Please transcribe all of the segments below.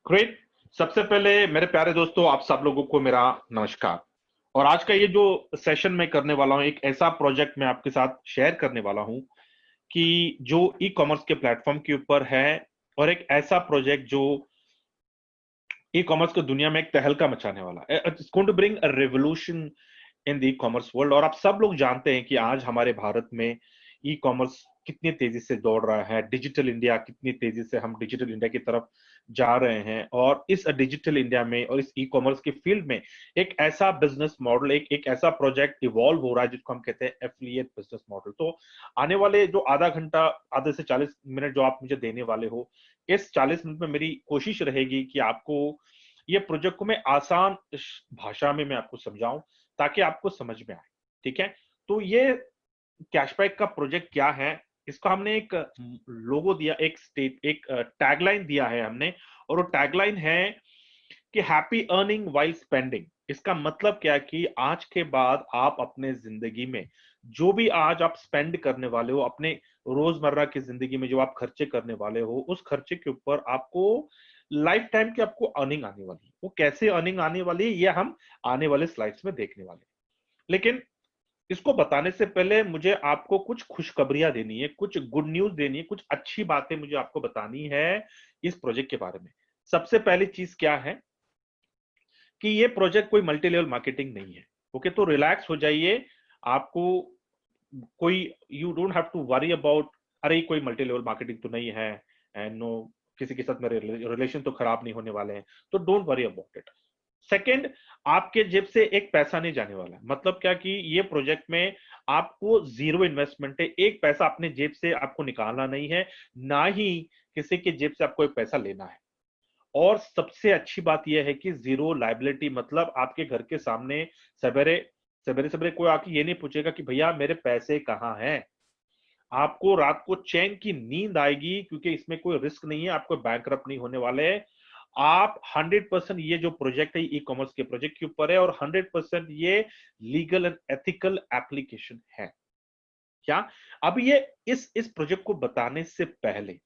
Great. सबसे पहले मेरे प्यारे दोस्तों, आप सब लोगों को मेरा नमस्कार। और आज का ये जो सेशन मैं करने वाला हूँ, एक ऐसा प्रोजेक्ट मैं आपके साथ शेयर करने वाला हूँ कि जो ई कॉमर्स के प्लेटफॉर्म के ऊपर है, और एक ऐसा प्रोजेक्ट जो ई कॉमर्स की दुनिया में एक तहलका मचाने वाला है। It's going to bring a revolution in the e-commerce world. और आप सब लोग जानते हैं कि आज हमारे भारत में ई कॉमर्स कितनी तेजी से दौड़ रहा है, डिजिटल इंडिया कितनी तेजी से हम डिजिटल इंडिया की तरफ जा रहे हैं। और इस डिजिटल इंडिया में और इस ई कॉमर्स की फील्ड में एक ऐसा बिजनेस मॉडल, एक ऐसा प्रोजेक्ट इवॉल्व हो रहा है जिसको हम कहते हैं एफिलिएट बिजनेस मॉडल। तो आने वाले जो आधा घंटा, आधे से 40 मिनट जो आप मुझे देने वाले हो, इस 40 मिनट में मेरी कोशिश रहेगी कि आपको ये प्रोजेक्ट को मैं आसान भाषा में मैं आपको समझाऊं, ताकि आपको समझ में आए। ठीक है। तो ये कैशबैक का प्रोजेक्ट क्या है, इसको हमने एक लोगो दिया, एक टैगलाइन दिया है हमने। और वो टैगलाइन है कि हैप्पी अर्निंग वाइल स्पेंडिंग। इसका मतलब क्या है कि आज के बाद आप अपने जिंदगी में जो भी आज आप स्पेंड करने वाले हो, अपने रोजमर्रा की जिंदगी में जो आप खर्चे करने वाले हो, उस खर्चे के ऊपर आपको लाइफ टाइम की आपको अर्निंग आने वाली है। वो कैसे अर्निंग आने वाली है, ये हम आने वाले स्लाइड्स में देखने वाले हैं। लेकिन इसको बताने से पहले मुझे आपको कुछ खुशखबरियां देनी है, कुछ गुड न्यूज देनी है, कुछ अच्छी बातें मुझे आपको बतानी है इस प्रोजेक्ट के बारे में। सबसे पहली चीज क्या है कि ये प्रोजेक्ट कोई मल्टी लेवल मार्केटिंग नहीं है। ओके, तो रिलैक्स हो जाइए। आपको कोई, you don't have to worry about, अरे कोई मल्टी लेवल मार्केटिंग तो नहीं है, एंड नो, किसी के साथ मेरे रिलेशन तो खराब नहीं होने वाले हैं, तो don't worry about it. Second, आपके जेब से एक पैसा नहीं जाने वाला है। मतलब क्या कि ये प्रोजेक्ट में आपको जीरो इन्वेस्टमेंट है, एक पैसा अपने जेब से आपको निकालना नहीं है, ना ही किसी के जेब से आपको एक पैसा लेना है। और सबसे अच्छी बात यह है कि जीरो लाइबिलिटी, मतलब आपके घर के सामने सवेरे सवेरे सवेरे कोई आके ये नहीं पूछेगा कि भैया मेरे पैसे कहाँ हैं। आपको रात को चैन की नींद आएगी, क्योंकि इसमें कोई रिस्क नहीं है, आपको बैंकरप्ट नहीं होने वाले हैं। आप 100%, ये जो प्रोजेक्ट है ई कॉमर्स के प्रोजेक्ट के ऊपर है, और 100% ये लीगल एंड एथिकल एप्लीकेशन है। क्या, अब ये इस प्रोजेक्ट को बताने से पहले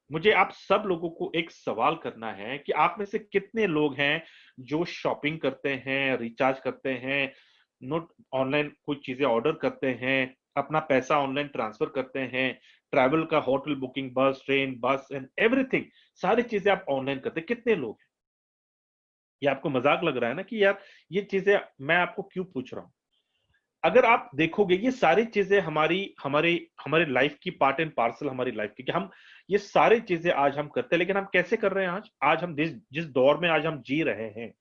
मुझे आप सब लोगों को एक सवाल करना है कि आप में से कितने लोग हैं जो शॉपिंग करते हैं, रिचार्ज करते हैं, नोट ऑनलाइन कुछ चीजें ऑर्डर करते हैं, अपना पैसा ऑनलाइन ट्रांसफर करते हैं, ट्रैवल का होटल बुकिंग, बस, ट्रेन, बस एंड एवरीथिंग, सारी चीजें आप ऑनलाइन करते हैं। कितने लोग हैं? ये आपको मजाक लग रहा है ना कि यार ये चीजें मैं आपको क्यों पूछ रहा हूं। अगर आप देखोगे ये सारी चीजें हमारी हमारे हमारे लाइफ की पार्ट एंड पार्सल, हमारी लाइफ की, कि हम ये सारी चीजें आज हम करते हैं। लेकिन हम कैसे कर रहे हैं? आज आज हम जिस जिस दौर में आज हम जी रहे हैं,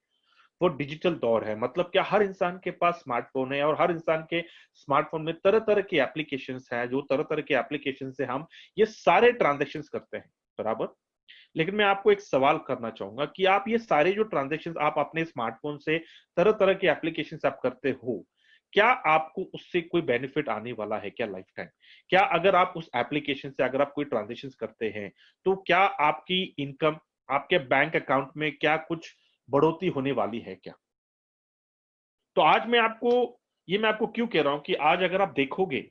वो डिजिटल दौर है। मतलब क्या, हर इंसान के पास स्मार्टफोन है, और हर इंसान के स्मार्टफोन में तरह तरह की एप्लीकेशंस हैं, जो तरह तरह के एप्लीकेशन से हम ये सारे ट्रांजेक्शन्स करते हैं, बराबर। लेकिन मैं आपको एक सवाल करना चाहूंगा कि आप ये सारे जो ट्रांजेक्शन्स आप अपने स्मार्टफोन से, तरह तरह के एप्लीकेशन से आप करते हो, क्या आपको उससे कोई बेनिफिट आने वाला है क्या लाइफ टाइम? क्या अगर आप उस एप्लीकेशन से अगर आप कोई ट्रांजेक्शन करते हैं, तो क्या आपकी इनकम, आपके बैंक अकाउंट में क्या कुछ बढ़ोतरी होने वाली है क्या? तो आज मैं आपको क्यों कह रहा हूं कि आज अगर आप देखोगे,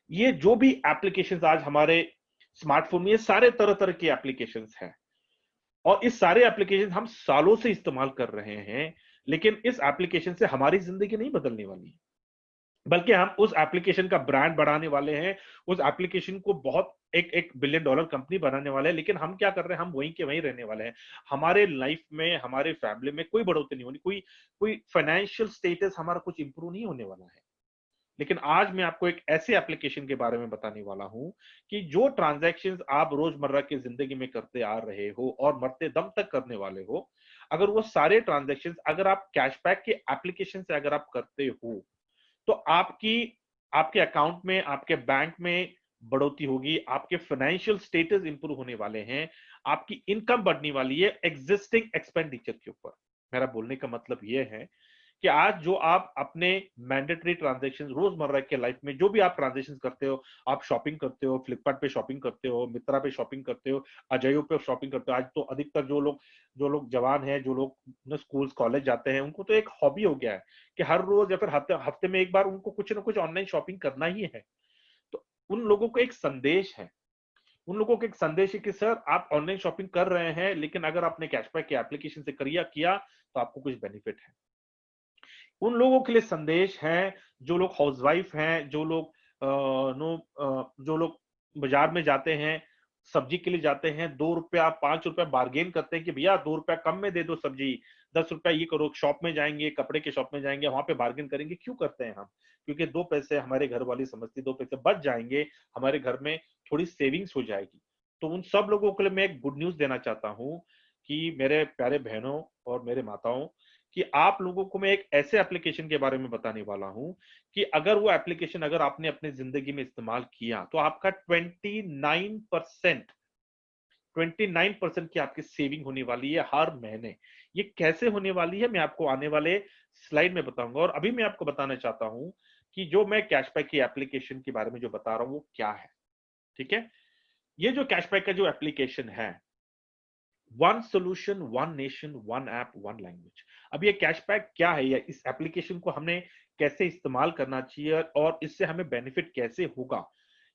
ये जो भी एप्लीकेशंस आज हमारे स्मार्टफोन में, ये सारे तरह तरह के एप्लीकेशंस हैं। और इस सारे एप्लीकेशन हम सालों से इस्तेमाल कर रहे हैं। लेकिन इस एप्लीकेशन से हमारी जिंदगी नहीं बदलने वाली है, बल्कि हम उस एप्लीकेशन का ब्रांड बढ़ाने वाले हैं, उस एप्लीकेशन को बहुत एक एक बिलियन डॉलर कंपनी बनाने वाले हैं। लेकिन हम क्या कर रहे हैं? हम वहीं के वहीं रहने वाले हैं। हमारे लाइफ में, हमारे फैमिली में कोई बढ़ोतरी नहीं होनी, कोई कोई फाइनेंशियल स्टेटस हमारा कुछ इंप्रूव नहीं होने वाला है। लेकिन आज मैं आपको एक ऐसे एप्लीकेशन के बारे में बताने वाला हूं कि जो ट्रांजैक्शंस आप रोजमर्रा की जिंदगी में करते आ रहे हो और मरते दम तक करने वाले हो, अगर वो सारे ट्रांजैक्शंस अगर आप कैशबैक के एप्लीकेशन से अगर आप करते हो, तो आपकी आपके अकाउंट में, आपके बैंक में बढ़ोतरी होगी, आपके फाइनेंशियल स्टेटस इंप्रूव होने वाले हैं, आपकी इनकम बढ़ने वाली है एग्जिस्टिंग एक्सपेंडिचर के ऊपर। मेरा बोलने का मतलब यह है कि आज जो आप अपने मैंडेटरी ट्रांजेक्शन, रोजमर्रा के लाइफ में जो भी आप ट्रांजेक्शन करते हो, आप शॉपिंग करते हो, फ्लिपकार्ट पे शॉपिंग करते हो, मित्रा पे शॉपिंग करते हो, अजयो पे शॉपिंग करते हो। आज तो अधिकतर जो लोग जवान हैं, जो लोग स्कूल कॉलेज जाते हैं, उनको तो एक हॉबी हो गया है कि हर रोज या फिर हफ्ते हफ्ते में एक बार उनको कुछ ना कुछ ऑनलाइन शॉपिंग करना ही है। तो उन लोगों को एक संदेश है उन लोगों को एक संदेश है कि सर आप ऑनलाइन शॉपिंग कर रहे हैं, लेकिन अगर आपने कैशबैक के एप्लीकेशन से किया तो आपको कुछ बेनिफिट है। उन लोगों के लिए संदेश है जो लोग हाउसवाइफ हैं, जो लोग जो लोग बाजार में जाते हैं, सब्जी के लिए जाते हैं, 2 रुपया 5 रुपया बार्गेन करते हैं कि भैया 2 रुपया कम में दे दो सब्जी, 10 रुपया ये करो। शॉप में जाएंगे, कपड़े के शॉप में जाएंगे, वहां पे बार्गेन करेंगे। क्यों करते हैं हम? क्योंकि 2 पैसे हमारे घर वाली समझती, 2 पैसे बच जाएंगे, हमारे घर में थोड़ी सेविंग्स हो जाएगी। तो उन सब लोगों के लिए मैं एक गुड न्यूज देना चाहता हूँ कि मेरे प्यारे बहनों और मेरे माताओं, कि आप लोगों को मैं एक ऐसे एप्लीकेशन के बारे में बताने वाला हूं कि अगर वो एप्लीकेशन अगर आपने अपनी जिंदगी में इस्तेमाल किया तो आपका 29% की आपकी सेविंग होने वाली है हर महीने। ये कैसे होने वाली है मैं आपको आने वाले स्लाइड में बताऊंगा। और अभी मैं आपको बताना चाहता हूं कि जो मैं कैशबैक की एप्लीकेशन के बारे में जो बता रहा हूं वो क्या है। ठीक है, ये जो कैशबैक का जो एप्लीकेशन है, one solution one nation one app one language. अब ये कैशबैक क्या है, या इस एप्लीकेशन को हमने कैसे इस्तेमाल करना चाहिए और इससे हमें बेनिफिट कैसे होगा,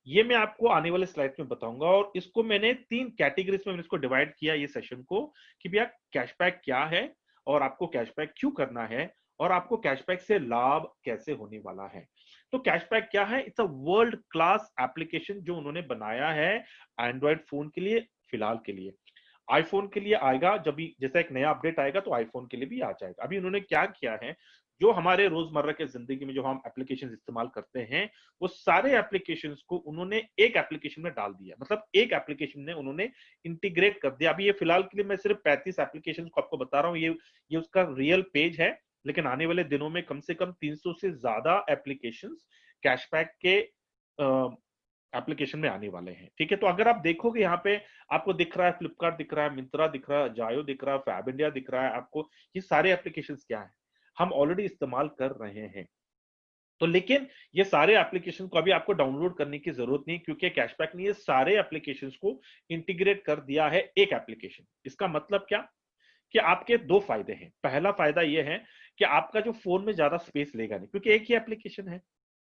ये मैं आपको आने वाले स्लाइड में बताऊंगा। और इसको मैंने 3 कैटेगरीज में मैंने इसको डिवाइड किया ये सेशन को, कि भैया कैशबैक क्या है और आपको कैशबैक क्यों करना है और आपको कैशबैक से लाभ कैसे होने वाला है। तो कैशबैक क्या है? It's a world class application जो उन्होंने बनाया है एंड्रॉइड फोन के लिए, फिलहाल के लिए। आईफोन के लिए आएगा, जब भी जैसा एक नया अपडेट आएगा तो आईफोन के लिए भी आ जाएगा। अभी उन्होंने क्या किया है, जो हमारे रोजमर्रा के जिंदगी में जो हम एप्लीकेशन इस्तेमाल करते हैं, वो सारे एप्लीकेशन को उन्होंने एक एप्लीकेशन में डाल दिया। मतलब एक एप्लीकेशन में उन्होंने इंटीग्रेट कर दिया। अभी ये फिलहाल के लिए मैं सिर्फ 35 एप्लीकेशन को आपको बता रहा हूँ, ये उसका रियल पेज है, लेकिन आने वाले दिनों में कम से कम 300 से ज्यादा एप्लीकेशन कैशबैक के एप्लीकेशन में आने वाले हैं। ठीक है, तो अगर आप देखोगे यहाँ पे आपको दिख रहा है फ्लिपकार्ट दिख रहा है, मिंत्रा दिख रहा है, जायो दिख रहा है, फैब इंडिया दिख रहा है आपको। ये सारे एप्लीकेशंस क्या है, हम ऑलरेडी इस्तेमाल कर रहे हैं। तो लेकिन ये सारे एप्लीकेशन को अभी आपको डाउनलोड करने की जरूरत नहीं, क्योंकि कैशबैक ने ये सारे एप्लीकेशंस को इंटीग्रेट कर दिया है एक एप्लीकेशन। इसका मतलब क्या कि आपके 2 फायदे हैं। पहला फायदा ये है कि आपका जो फोन में ज्यादा स्पेस लेगा नहीं, क्योंकि एक ही एप्लीकेशन है,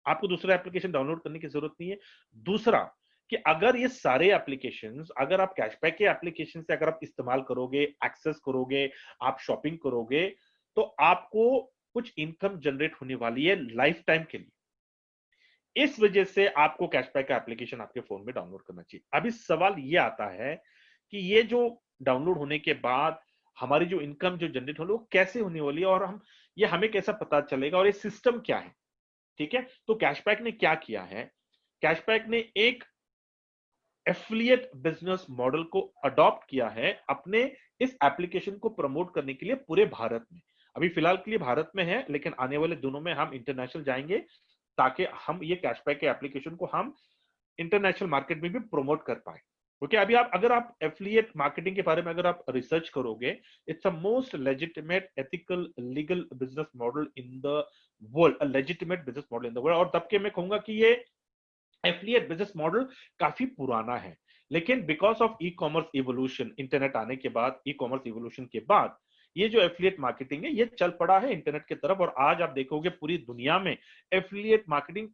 आपको दूसरा एप्लीकेशन डाउनलोड करने की जरूरत नहीं है। दूसरा कि अगर ये सारे एप्लीकेशंस अगर आप कैशबैक के एप्लीकेशन से अगर आप इस्तेमाल करोगे, एक्सेस करोगे, आप शॉपिंग करोगे, तो आपको कुछ इनकम जनरेट होने वाली है लाइफ टाइम के लिए। इस वजह से आपको कैशबैक का एप्लीकेशन आपके फोन में डाउनलोड करना चाहिए। अभी सवाल ये आता है कि ये जो डाउनलोड होने के बाद हमारी जो इनकम जो जनरेट होने वो कैसे होने वाली है, और हम ये हमें कैसा पता चलेगा, और ये सिस्टम क्या है। ठीक है, तो कैशबैक ने क्या किया है, कैशबैक ने एक एफिलिएट बिजनेस मॉडल को अडॉप्ट किया है अपने इस एप्लीकेशन को प्रमोट करने के लिए पूरे भारत में। अभी फिलहाल के लिए भारत में है, लेकिन आने वाले दिनों में हम इंटरनेशनल जाएंगे, ताकि हम ये कैशबैक के एप्लीकेशन को हम इंटरनेशनल मार्केट में भी प्रमोट कर पाए। क्योंकि अभी आप अगर आप एफिलिएट मार्केटिंग के बारे में अगर आप रिसर्च करोगे, it's a most legitimate ethical legal business model in the world, a legitimate business model in the world. और तब के मैं कहूंगा कि ये एफिलिएट बिजनेस मॉडल काफी पुराना है, लेकिन because of e commerce evolution, internet आने के बाद, ई कॉमर्स इवोल्यूशन के बाद, ये जो एफिलिएट मार्केटिंग है ये चल पड़ा है इंटरनेट की तरफ। और आज आप देखोगे पूरी दुनिया में एफिलिएट मार्केटिंग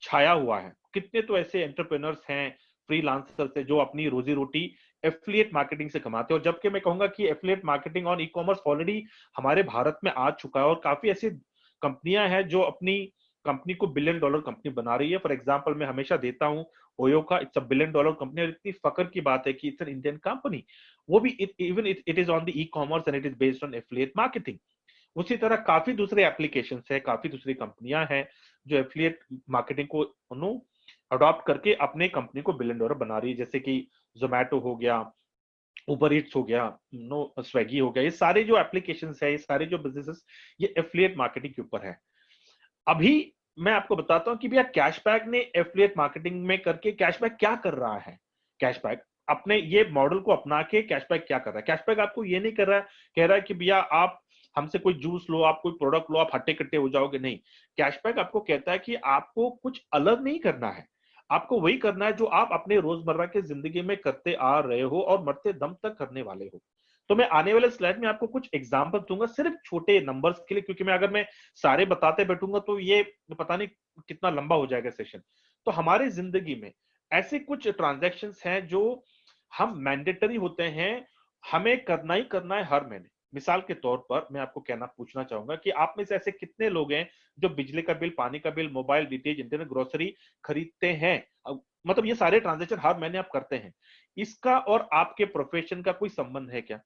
छाया हुआ है। कितने तो ऐसे एंटरप्रेन्योर्स हैं, फ्रीलांसर्स है, जो अपनी रोजी रोटी एफिलिएट मार्केटिंग से कमाते हैं। और जबकि मैं कहूंगा कि एफिलिएट मार्केटिंग और ई कॉमर्स ऑलरेडी हमारे भारत में आ चुका है, और काफी ऐसी कंपनियां हैं जो अपनी कंपनी को बिलियन डॉलर कंपनी बना रही है। फॉर एग्जांपल मैं हमेशा देता हूं ओयो का, it's a billion dollar company, और इतनी फकर की बात है कि इट्स एन इंडियन कंपनी, वो भी even it is on the e commerce and it is based on affiliate marketing. उसी तरह काफी दूसरे एप्लीकेशन है, काफी दूसरी कंपनियां हैं जो एफिलिएट मार्केटिंग को अडॉप्ट करके अपने कंपनी को बिलियन डॉलर बना रही है, जैसे कि जोमैटो हो गया, उबर ईट्स हो गया, स्विगी हो गया। ये सारे जो एप्लीकेशन है, ये सारे जो बिजनेसेस, ये एफिलिएट मार्केटिंग के ऊपर है। अभी मैं आपको बताता हूं कि भैया कैशबैक ने एफिलिएट मार्केटिंग में करके कैशबैक क्या कर रहा है। कैशबैक अपने ये मॉडल को अपना के कैशबैक क्या कर रहा है, कैशबैक आपको ये नहीं कर रहा है, कह रहा है कि भैया आप हमसे कोई जूस लो, आप कोई प्रोडक्ट लो, आप हट्टे कट्टे हो जाओगे, नहीं। कैशबैक आपको कहता है कि आपको कुछ अलग नहीं करना है, आपको वही करना है जो आप अपने रोजमर्रा की जिंदगी में करते आ रहे हो और मरते दम तक करने वाले हो। तो मैं आने वाले स्लाइड में आपको कुछ एग्जांपल दूंगा सिर्फ छोटे नंबर्स के लिए, क्योंकि मैं अगर मैं सारे बताते बैठूंगा तो ये पता नहीं कितना लंबा हो जाएगा सेशन। तो हमारे जिंदगी में ऐसे कुछ ट्रांजैक्शंस हैं जो हम मैंडेटरी होते हैं, हमें करना ही करना है हर महीने। मिसाल के तौर पर मैं आपको कहना पूछना चाहूंगा कि आप में से ऐसे कितने लोग हैं जो बिजली का बिल, पानी का bill, mobile, DTH, internet, grocery खरीदते हैं? मतलब ये सारे ट्रांजैक्शन हर महीने आप करते हैं। इसका और आपके प्रोफेशन का कोई संबंध है क्या?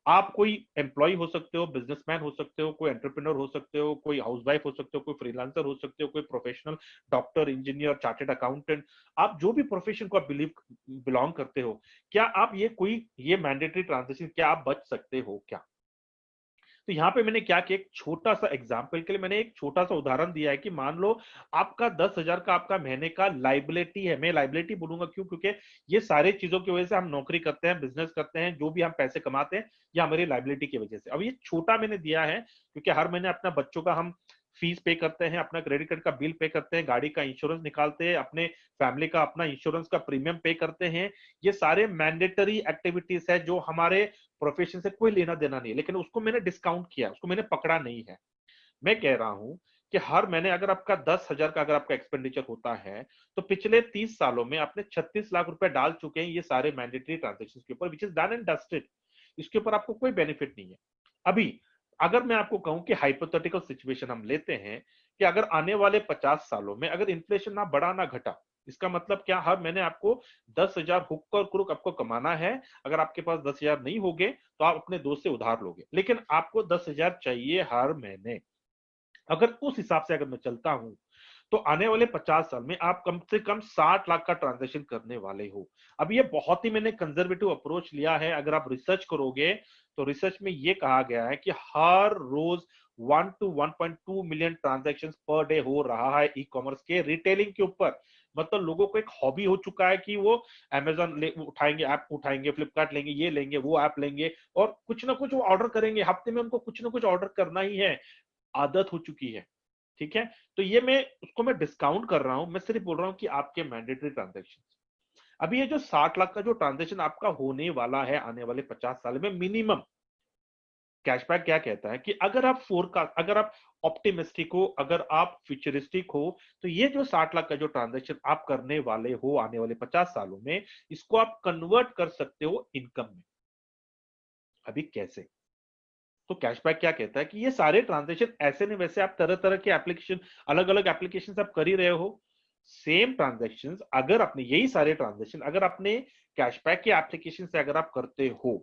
आप कोई एम्प्लॉय हो सकते हो, बिजनेसमैन हो सकते हो, कोई एंटरप्रेन्योर हो सकते हो, कोई हाउसवाइफ हो सकते हो, कोई फ्रीलांसर हो सकते हो, कोई professional doctor, engineer, chartered accountant. आप जो भी प्रोफेशन को आप बिलोंग करते हो, क्या आप ये मैंडेटरी ट्रांजेक्शन क्या आप बच सकते हो क्या? तो यहाँ पे मैंने क्या किया, एक छोटा सा एग्जाम्पल के लिए मैंने एक छोटा सा उदाहरण दिया है कि मान लो आपका 10,000 का आपका महीने का लाइबिलिटी है। मैं लाइबिलिटी बोलूंगा क्यों? क्योंकि ये सारे चीजों की वजह से हम नौकरी करते हैं, बिजनेस करते हैं, जो भी हम पैसे कमाते हैं, या हमारी लाइबिलिटी की वजह से। अब ये छोटा मैंने दिया है क्योंकि हर महीने अपना बच्चों का हम फीस पे करते हैं, अपना क्रेडिट कार्ड का बिल पे करते हैं, गाड़ी का इंश्योरेंस निकालते हैं, अपने फैमिली का अपना इंश्योरेंस का प्रीमियम पे करते हैं। ये सारे मैंडेटरी एक्टिविटीज है जो हमारे प्रोफेशन से कोई लेना देना नहीं है, लेकिन उसको मैंने डिस्काउंट किया, उसको मैंने पकड़ा नहीं है। मैं कह रहा हूं कि हर महीने अगर आपका 10,000 का अगर आपका एक्सपेंडिचर होता है, तो पिछले 30 सालों में आपने 36 लाख रुपए डाल चुके हैं ये सारे मैंडेटरी ट्रांजेक्शन के ऊपर, which is done and dusted. इसके ऊपर आपको कोई बेनिफिट नहीं है। अभी अगर मैं आपको कहूं कि हाइपोथेटिकल सिचुएशन हम लेते हैं कि अगर आने वाले 50 सालों में अगर इन्फ्लेशन ना बढ़ा ना घटा, इसका मतलब क्या, हर महीने आपको 10,000 हुक्का और क्रुक आपको कमाना है। अगर आपके पास 10,000 नहीं होंगे तो आप अपने दोस्त से उधार लोगे, लेकिन आपको 10,000 चाहिए हर महीने। अगर उस हिसाब से अगर मैं चलता हूं तो आने वाले 50 साल में आप कम से कम 60 लाख का ट्रांजैक्शन करने वाले हो। अब ये बहुत ही मैंने कंजर्वेटिव अप्रोच लिया है। अगर आप रिसर्च करोगे तो रिसर्च में ये कहा गया है कि हर रोज 1 to 1.2 million transactions per day हो रहा है ई कॉमर्स के रिटेलिंग के ऊपर। मतलब लोगों को एक हॉबी हो चुका है कि वो अमेजोन उठाएंगे, ऐप उठाएंगे, फ्लिपकार्ट लेंगे, ये लेंगे, वो ऐप लेंगे, और कुछ ना कुछ वो ऑर्डर करेंगे। हफ्ते में उनको कुछ ना कुछ ऑर्डर करना ही है, आदत हो चुकी है। ठीक है, तो ये मैं उसको मैं डिस्काउंट कर रहा हूं। मैं सिर्फ बोल रहा हूं कि आपके मैंडेटरी ट्रांजेक्शन, अभी ये जो 60 लाख का जो ट्रांजेक्शन आपका होने वाला है आने वाले 50 साल में मिनिमम, कैशबैक क्या कहता है कि अगर आप फोरकास्ट, अगर आप ऑप्टिमिस्टिक हो, अगर आप फ्यूचरिस्टिक हो, तो ये जो 60 लाख का जो ट्रांजेक्शन आप करने वाले हो आने वाले 50 सालों में, इसको आप कन्वर्ट कर सकते हो इनकम में। अभी कैसे? तो कैशबैक क्या कहता है कि ये सारे ट्रांजेक्शन ऐसे नहीं वैसे आप तरह तरह के एप्लीकेशन, अलग अलग एप्लीकेशन आप कर ही रहे हो। सेम ट्रांजेक्शन अगर अपने यही सारे ट्रांजेक्शन अगर अपने कैशबैक के एप्लीकेशन से अगर आप करते हो,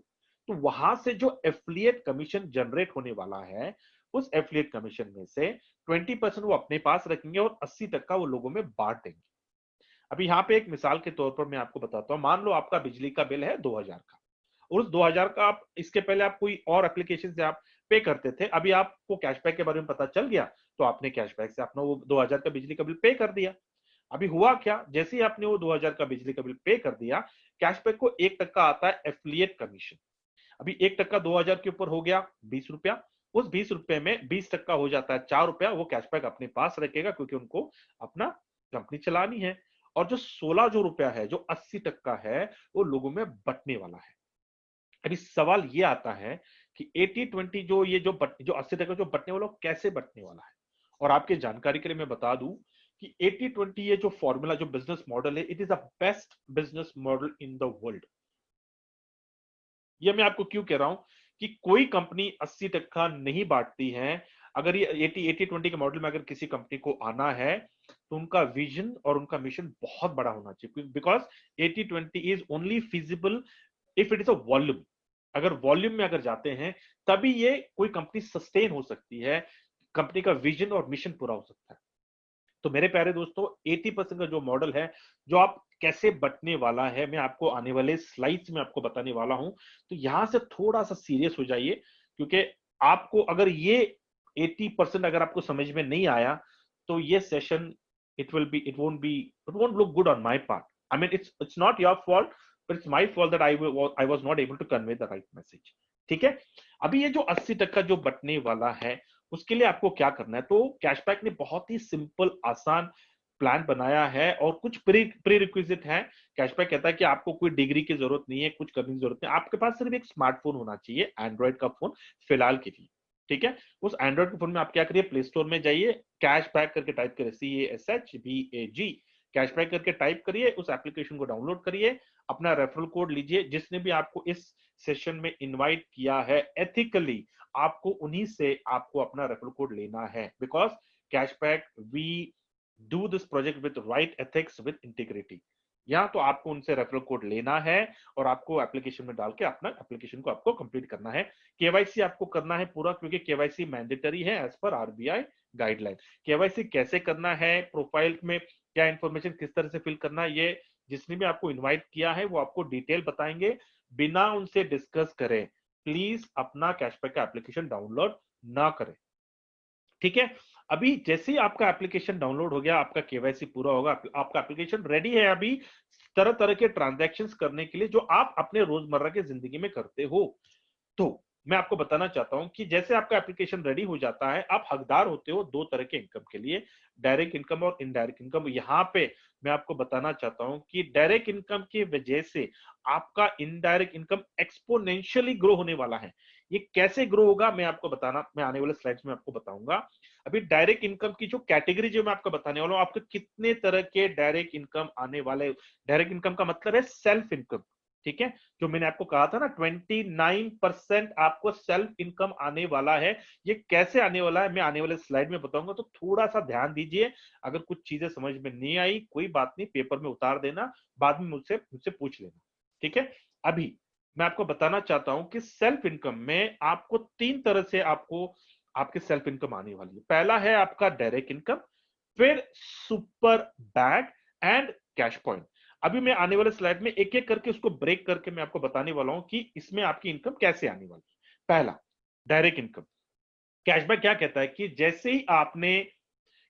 तो वहां से जो एफिलिएट कमीशन जनरेट होने वाला है, उस एफिलिएट कमीशन में से 20% वो अपने पास रखेंगे और 80% वो लोगों में बांट देंगे। अभी यहाँ पे एक मिसाल के तौर पर मैं आपको बताता हूँ। मान लो आपका बिजली का बिल है 2,000 का, और उस 2,000 का आप इसके पहले आप कोई और एप्लीकेशन से आप पे करते थे। अभी आपको कैशबैक के बारे में पता चल गया, तो आपने कैशबैक से अपना वो 2,000 का बिजली का बिल पे कर दिया। अभी हुआ क्या, जैसे ही आपने वो 2,000 का बिजली का बिल पे कर दिया, कैशबैक को 1% आता है एफिलिएट कमीशन। अभी 1% 2,000 के ऊपर हो गया 20 रुपया। उस 20 रुपए में 20% हो जाता है 4 रुपया। वो कैशबैक अपने पास रखेगा क्योंकि उनको अपना कंपनी चलानी है। और जो 16 जो रुपया है, जो 80% है, वो लोगों में बंटने वाला है। अभी सवाल ये आता है कि 80-20 जो ये जो 80% जो बंटने वाला, कैसे बंटने वाला है? और आपके जानकारी के लिए मैं बता दूं कि 80-20 ये जो फॉर्मूला, जो बिजनेस मॉडल है, it is the best business model in the world. ये मैं आपको क्यों कह रहा हूं कि कोई कंपनी 80% नहीं बांटती है। अगर ये 80-20 के मॉडल में अगर किसी कंपनी को आना है, तो उनका विजन और उनका मिशन बहुत बड़ा होना चाहिए, because 80-20 is only feasible if it is a volume. अगर वॉल्यूम में अगर जाते हैं, तभी ये कोई कंपनी सस्टेन हो सकती है, कंपनी का विजन और मिशन पूरा हो सकता है। तो मेरे प्यारे दोस्तों, 80% का जो मॉडल है, जो आप कैसे बटने वाला है, मैं आपको आने वाले स्लाइड्स में आपको बताने वाला हूं। तो यहां से थोड़ा सा सीरियस हो जाइए, क्योंकि आपको अगर ये 80% अगर आपको समझ में नहीं आया, तो ये session it won't look good on my part. I mean it's not your fault, but it's my fault that I was not able to convey the right message. ठीक है, अभी ये जो 80% जो बटने वाला है, उसके लिए आपको क्या करना है? तो कैशबैक ने बहुत ही सिंपल आसान प्लान बनाया है, और कुछ प्री रिक्विजिट है। कैशबैक कहता है कि आपको कोई डिग्री की जरूरत नहीं है, कुछ करने की जरूरत नहीं, आपके पास सिर्फ एक स्मार्टफोन होना चाहिए, एंड्रॉइड का फोन फिलहाल के लिए। ठीक है, उस एंड्रॉइड के फोन में आप क्या करिए, प्ले स्टोर में जाइए, कैशबैक करके टाइप करिए, CASHBAG कैशबैक करके टाइप करिए, उस एप्लीकेशन को डाउनलोड करिए, अपना रेफरल कोड लीजिए, जिसने भी आपको इस सेशन में इनवाइट किया है एथिकली आपको उन्हीं से आपको अपना रेफरल कोड लेना है, because cashback we do this project with right ethics with integrity. या तो आपको उनसे रेफरल कोड लेना है और आपको एप्लीकेशन में डाल के अपना एप्लीकेशन को आपको कंप्लीट करना है। केवाईसी आपको करना है पूरा, क्योंकि केवाईसी मैंडेटरी है as per RBI guideline. KYC कैसे करना है, प्रोफाइल में क्या इंफॉर्मेशन किस तरह से फिल करना है, ये जिसने भी आपको इनवाइट किया है वो आपको डिटेल बताएंगे, बिना उनसे डिस्कस करें प्लीज अपना कैशबैक का एप्लीकेशन डाउनलोड ना करें। ठीक है, अभी जैसे ही आपका एप्लीकेशन डाउनलोड हो गया, आपका केवाईसी पूरा होगा, आपका एप्लीकेशन रेडी है अभी तरह तरह के ट्रांजैक्शंस करने के लिए जो आप अपने रोजमर्रा की जिंदगी में करते हो। तो मैं आपको बताना चाहता हूं कि जैसे आपका एप्लीकेशन रेडी हो जाता है, आप हकदार होते हो दो तरह के इनकम के लिए, डायरेक्ट इनकम और इनडायरेक्ट इनकम। यहां पे मैं आपको बताना चाहता हूं कि डायरेक्ट इनकम की वजह से आपका इनडायरेक्ट इनकम एक्सपोनेंशियली ग्रो होने वाला है। ये कैसे ग्रो होगा मैं आपको बताना, मैं आने वाले स्लाइड्स में आपको बताऊंगा। अभी डायरेक्ट इनकम की जो कैटेगरी जो मैं आपको बताने वाला हूं, आपको कितने तरह के डायरेक्ट इनकम आने वाले। डायरेक्ट इनकम का मतलब है सेल्फ इनकम, ठीक है, जो मैंने आपको कहा था ना 29% आपको सेल्फ इनकम आने वाला है। ये कैसे आने वाला है मैं आने वाले स्लाइड में बताऊंगा, तो थोड़ा सा ध्यान दीजिए। अगर कुछ चीजें समझ में नहीं आई कोई बात नहीं, पेपर में उतार देना, बाद में मुझसे मुझसे पूछ लेना, ठीक है। अभी मैं आपको बताना चाहता हूं कि सेल्फ इनकम में आपको तीन तरह से आपको आपके सेल्फ इनकम आने वाली है। पहला है आपका डायरेक्ट इनकम, फिर super bag and cash point. अभी मैं आने वाले स्लाइड में एक एक करके उसको ब्रेक करके मैं आपको बताने वाला हूं कि इसमें आपकी इनकम कैसे आने वाली है। पहला डायरेक्ट इनकम। कैशबैक क्या कहता है कि जैसे ही आपने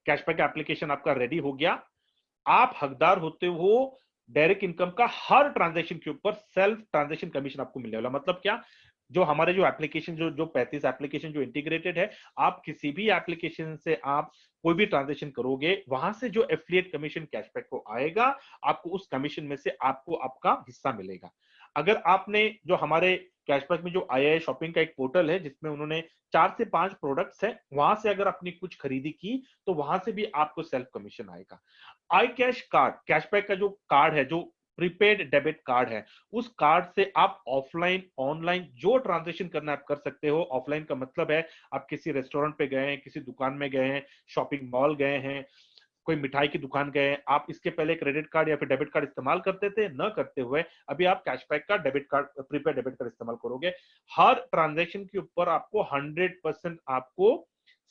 कैशबैक एप्लीकेशन आपका रेडी हो गया, आप हकदार होते हो डायरेक्ट इनकम का। हर ट्रांजैक्शन के ऊपर सेल्फ ट्रांजैक्शन कमीशन आपको मिलने वाला। मतलब क्या, जो हमारे जो एप्लीकेशन जो 35 एप्लीकेशन जो इंटीग्रेटेड है, आप किसी भी एप्लीकेशन से आप कोई भी ट्रांजैक्शन करोगे, वहां से जो एफिलिएट कमीशन कैशबैक को आएगा, आपको उस कमीशन में से आपको आपका हिस्सा मिलेगा। अगर आपने जो हमारे कैशबैक में जो आया है, शॉपिंग का एक पोर्टल है जिसमें उन्होंने 4 से 5 प्रोडक्ट्स है, वहां से अगर आपने कुछ खरीदी की तो वहां से भी आपको सेल्फ कमीशन आएगा। आई कैश कार्ड, कैशबैक का जो कार्ड है, जो प्रीपेड डेबिट कार्ड है, उस कार्ड से आप ऑफलाइन ऑनलाइन जो ट्रांजैक्शन करना आप कर सकते हो। ऑफलाइन का मतलब है आप किसी रेस्टोरेंट पे गए हैं, किसी दुकान में गए हैं, शॉपिंग मॉल गए हैं, कोई मिठाई की दुकान गए हैं। आप इसके पहले क्रेडिट कार्ड या फिर डेबिट कार्ड इस्तेमाल करते थे, न करते हुए अभी आप कैशबैक का debit card, prepaid debit card इस्तेमाल करोगे। हर ट्रांजैक्शन के ऊपर आपको 100% आपको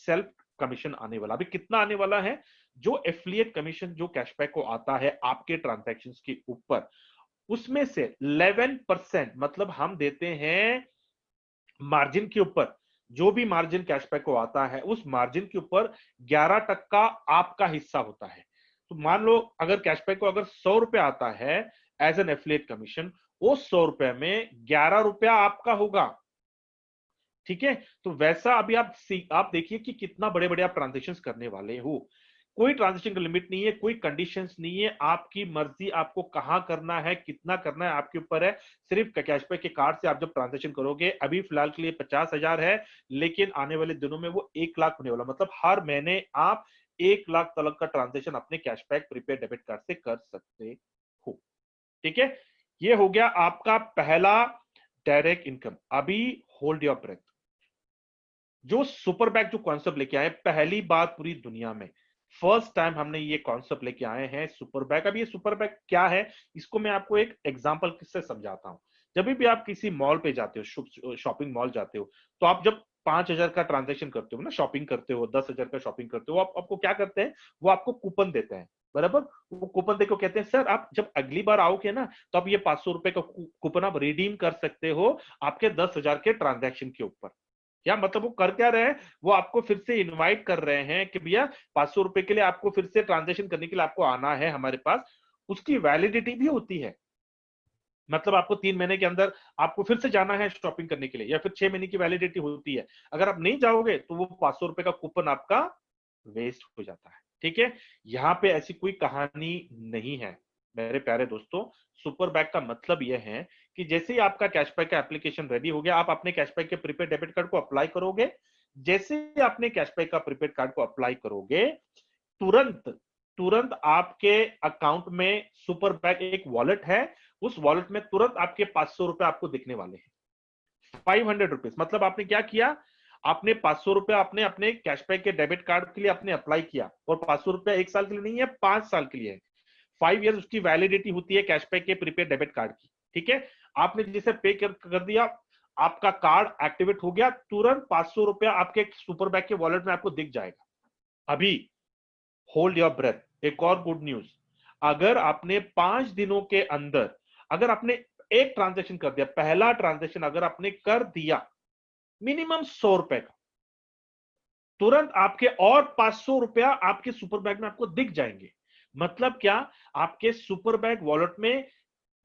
सेल्फ कमीशन आने वाला। अभी कितना आने वाला है, जो एफिलिएट कमीशन जो कैशबैक को आता है आपके ट्रांजैक्शन के ऊपर, उसमें से 11%, मतलब हम देते हैं मार्जिन के ऊपर। जो भी मार्जिन कैशबैक को आता है उस मार्जिन के ऊपर 11% आपका हिस्सा होता है। तो मान लो अगर कैशबैक को अगर 100 रुपया आता है एज एन एफिलिएट कमीशन, वो 100 रुपए में 11 रुपया आपका होगा, ठीक है। तो वैसा अभी आप देखिए कि कितना बड़े बड़े आप ट्रांजेक्शन करने वाले हो। कोई ट्रांजेक्शन का लिमिट नहीं है, कोई कंडीशंस नहीं है, आपकी मर्जी, आपको कहां करना है, कितना करना है, आपके ऊपर है। सिर्फ कैशबैक के कार्ड से आप जब ट्रांजेक्शन करोगे, अभी फिलहाल के लिए 50,000 है, लेकिन आने वाले दिनों में वो 1 लाख होने वाला। मतलब हर महीने आप 1 लाख तक का ट्रांजेक्शन अपने कैशबैक प्रीपेड डेबिट कार्ड से कर सकते हो, ठीक है। ये हो गया आपका पहला डायरेक्ट इनकम। अभी होल्ड योर ब्रेथ। जो सुपर बैग जो कॉन्सेप्ट लेके आए, पहली बार पूरी दुनिया में फर्स्ट टाइम हमने ये कॉन्सेप्ट लेके आए हैं सुपर बैग। अब ये सुपर बैग क्या है, इसको मैं आपको एक एग्जांपल से समझाता हूं। जब भी आप किसी मॉल पे जाते हो, शॉपिंग मॉल जाते हो, तो आप जब 5,000 का ट्रांजेक्शन करते हो ना, शॉपिंग करते हो, 10,000 का शॉपिंग करते हो, आपको क्या करते हैं, वो आपको कूपन देते हैं, बराबर। वो कूपन देकर कहते हैं सर आप जब अगली बार आओगे ना, तो आप ये 500 रुपए का कूपन आप रिडीम कर सकते हो आपके 10,000 के ट्रांजेक्शन के ऊपर। क्या मतलब वो कर क्या रहे हैं, वो आपको फिर से इनवाइट कर रहे हैं कि भैया 500 रुपए के लिए आपको फिर से ट्रांजेक्शन करने के लिए आपको आना है हमारे पास। उसकी वैलिडिटी भी होती है, मतलब आपको 3 महीने के अंदर आपको फिर से जाना है शॉपिंग करने के लिए, या फिर 6 महीने की वैलिडिटी होती है। अगर आप नहीं जाओगे तो वो 500 रुपए का कूपन आपका वेस्ट हो जाता है, ठीक है। यहाँ पे ऐसी कोई कहानी नहीं है मेरे प्यारे दोस्तों। सुपर बैग का मतलब यह है कि जैसे ही आपका कैशबैक का एप्लीकेशन रेडी हो गया, आप अपने कैशबैक के प्रीपेड डेबिट कार्ड को अप्लाई करोगे। जैसे ही आपने कैशबैक का प्रीपेड कार्ड को अप्लाई करोगे, तुरंत तुरंत आपके अकाउंट में सुपर बैग एक वॉलेट है, उस वॉलेट में तुरंत आपके 500 रुपए आपको दिखने वाले हैं। 500 रुपीज मतलब आपने क्या किया, आपने 500 रुपए आपने अपने कैशबैक के डेबिट कार्ड के लिए आपने अप्लाई किया, और 500 रुपया 1 साल के लिए नहीं है, 5 साल के लिए है। 5 ईयर्स उसकी वैलिडिटी होती है कैशबैक के प्रीपेड डेबिट कार्ड की। ठीक है, आपने जिसे पे कर दिया, आपका कार्ड एक्टिवेट हो गया, तुरंत 500 रुपया आपके सुपर बैग के वॉलेट में आपको दिख जाएगा। अभी होल्ड योर ब्रेथ, एक और गुड न्यूज, अगर आपने 5 दिनों के अंदर अगर आपने एक ट्रांजेक्शन कर दिया, पहला ट्रांजेक्शन अगर आपने कर दिया मिनिमम 100 रुपए का, तुरंत आपके और 500 रुपया आपके सुपर बैग में आपको दिख जाएंगे। मतलब क्या, आपके सुपर बैग वॉलेट में